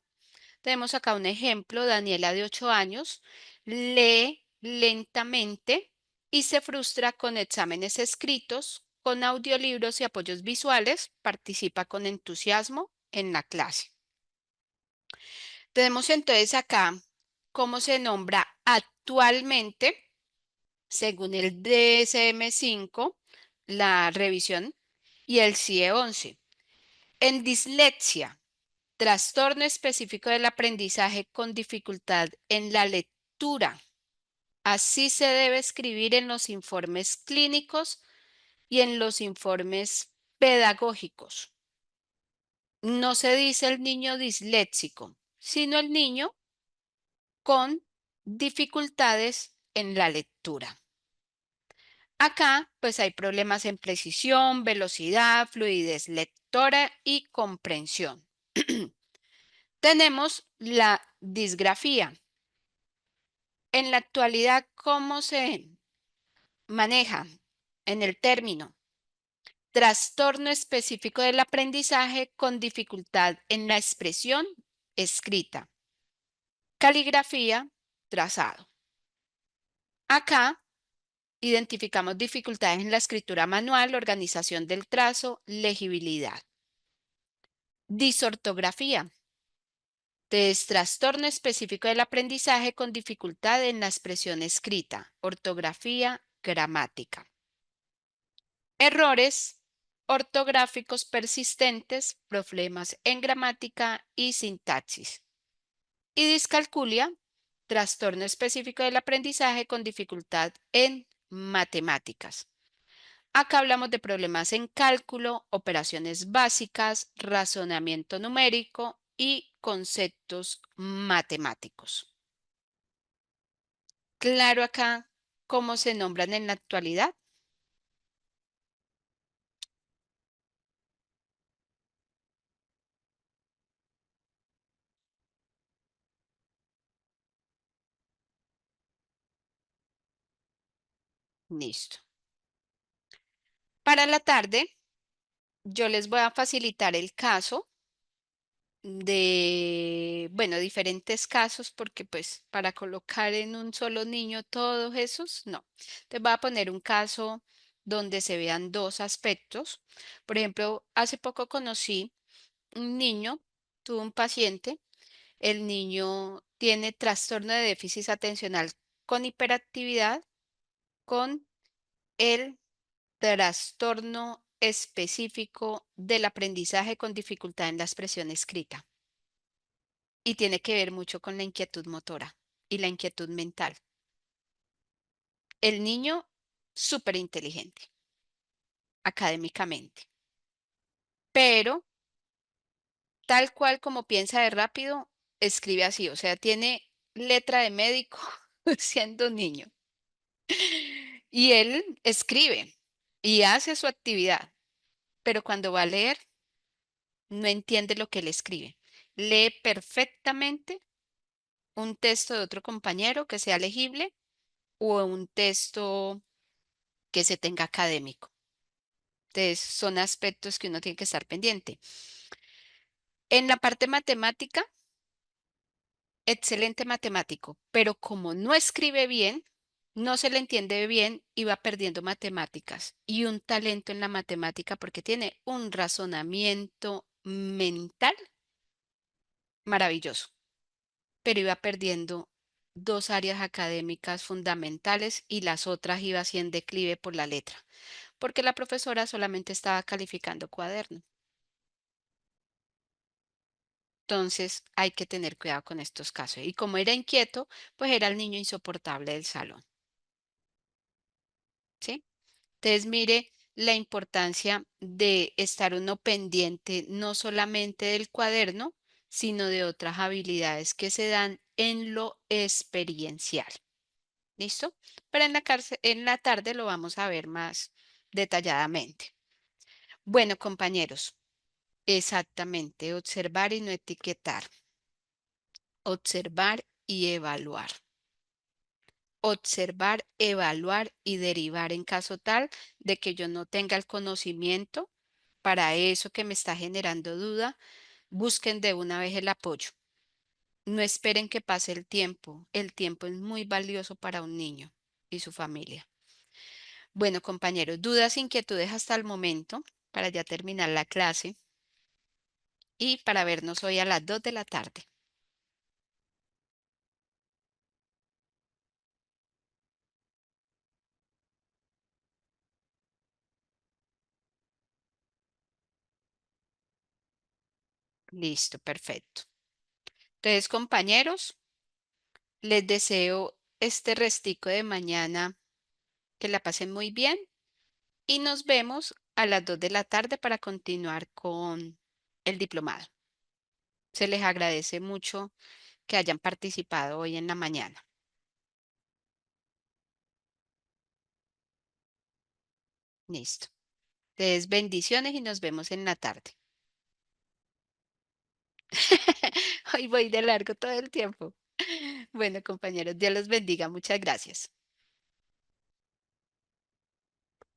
Tenemos acá un ejemplo, Daniela de 8 años, lee lentamente y se frustra con exámenes escritos, con audiolibros y apoyos visuales, participa con entusiasmo en la clase. Tenemos entonces acá cómo se nombra actualmente, según el DSM-5, la revisión y el CIE-11. En dislexia, trastorno específico del aprendizaje con dificultad en la lectura lectura. Así se debe escribir en los informes clínicos y en los informes pedagógicos. No se dice el niño disléxico, sino el niño con dificultades en la lectura. Acá, pues hay problemas en precisión, velocidad, fluidez lectora y comprensión. Tenemos la disgrafía. En la actualidad, ¿cómo se maneja en el término? Trastorno específico del aprendizaje con dificultad en la expresión escrita. Caligrafía, trazado. Acá identificamos dificultades en la escritura manual, organización del trazo, legibilidad. Disortografía. Es trastorno específico del aprendizaje con dificultad en la expresión escrita, ortografía, gramática. Errores ortográficos persistentes, problemas en gramática y sintaxis. Y discalculia, trastorno específico del aprendizaje con dificultad en matemáticas. Acá hablamos de problemas en cálculo, operaciones básicas, razonamiento numérico y conceptos matemáticos. Claro acá cómo se nombran en la actualidad. Listo. Para la tarde, yo les voy a facilitar el caso de, bueno, diferentes casos, porque pues para colocar en un solo niño todos esos, no. Te voy a poner un caso donde se vean dos aspectos. Por ejemplo, hace poco conocí un niño, tuvo un paciente, el niño tiene trastorno de déficit atencional con hiperactividad, con el trastorno específico del aprendizaje con dificultad en la expresión escrita. Y tiene que ver mucho con la inquietud motora y la inquietud mental. El niño súper inteligente académicamente, pero tal cual como piensa de rápido, escribe así, o sea, tiene letra de médico siendo niño. Y él escribe y hace su actividad, pero cuando va a leer, no entiende lo que él escribe. Lee perfectamente un texto de otro compañero que sea legible o un texto que se tenga académico. Entonces, son aspectos que uno tiene que estar pendiente. En la parte matemática, excelente matemático, pero como no escribe bien, no se le entiende bien y va perdiendo matemáticas y un talento en la matemática porque tiene un razonamiento mental maravilloso, pero iba perdiendo dos áreas académicas fundamentales y las otras iba así en declive por la letra, porque la profesora solamente estaba calificando cuaderno. Entonces hay que tener cuidado con estos casos. Y como era inquieto, pues era el niño insoportable del salón, ¿sí? Entonces mire la importancia de estar uno pendiente no solamente del cuaderno, sino de otras habilidades que se dan en lo experiencial. ¿Listo? Pero en la tarde lo vamos a ver más detalladamente. Bueno, compañeros, exactamente, observar y no etiquetar. Observar y evaluar. Observar, evaluar y derivar en caso tal de que yo no tenga el conocimiento para eso que me está generando duda, busquen de una vez el apoyo. No esperen que pase el tiempo. El tiempo es muy valioso para un niño y su familia. Bueno, compañeros, dudas, inquietudes hasta el momento para ya terminar la clase y para vernos hoy a las 2 de la tarde. Listo, perfecto. Entonces, compañeros, Les deseo este restico de mañana que la pasen muy bien y nos vemos a las 2 de la tarde para continuar con el diplomado. Se les agradece mucho que hayan participado hoy en la mañana. Listo. Entonces, bendiciones y nos vemos en la tarde. Hoy voy de largo todo el tiempo. Bueno, compañeros, Dios los bendiga. Muchas gracias.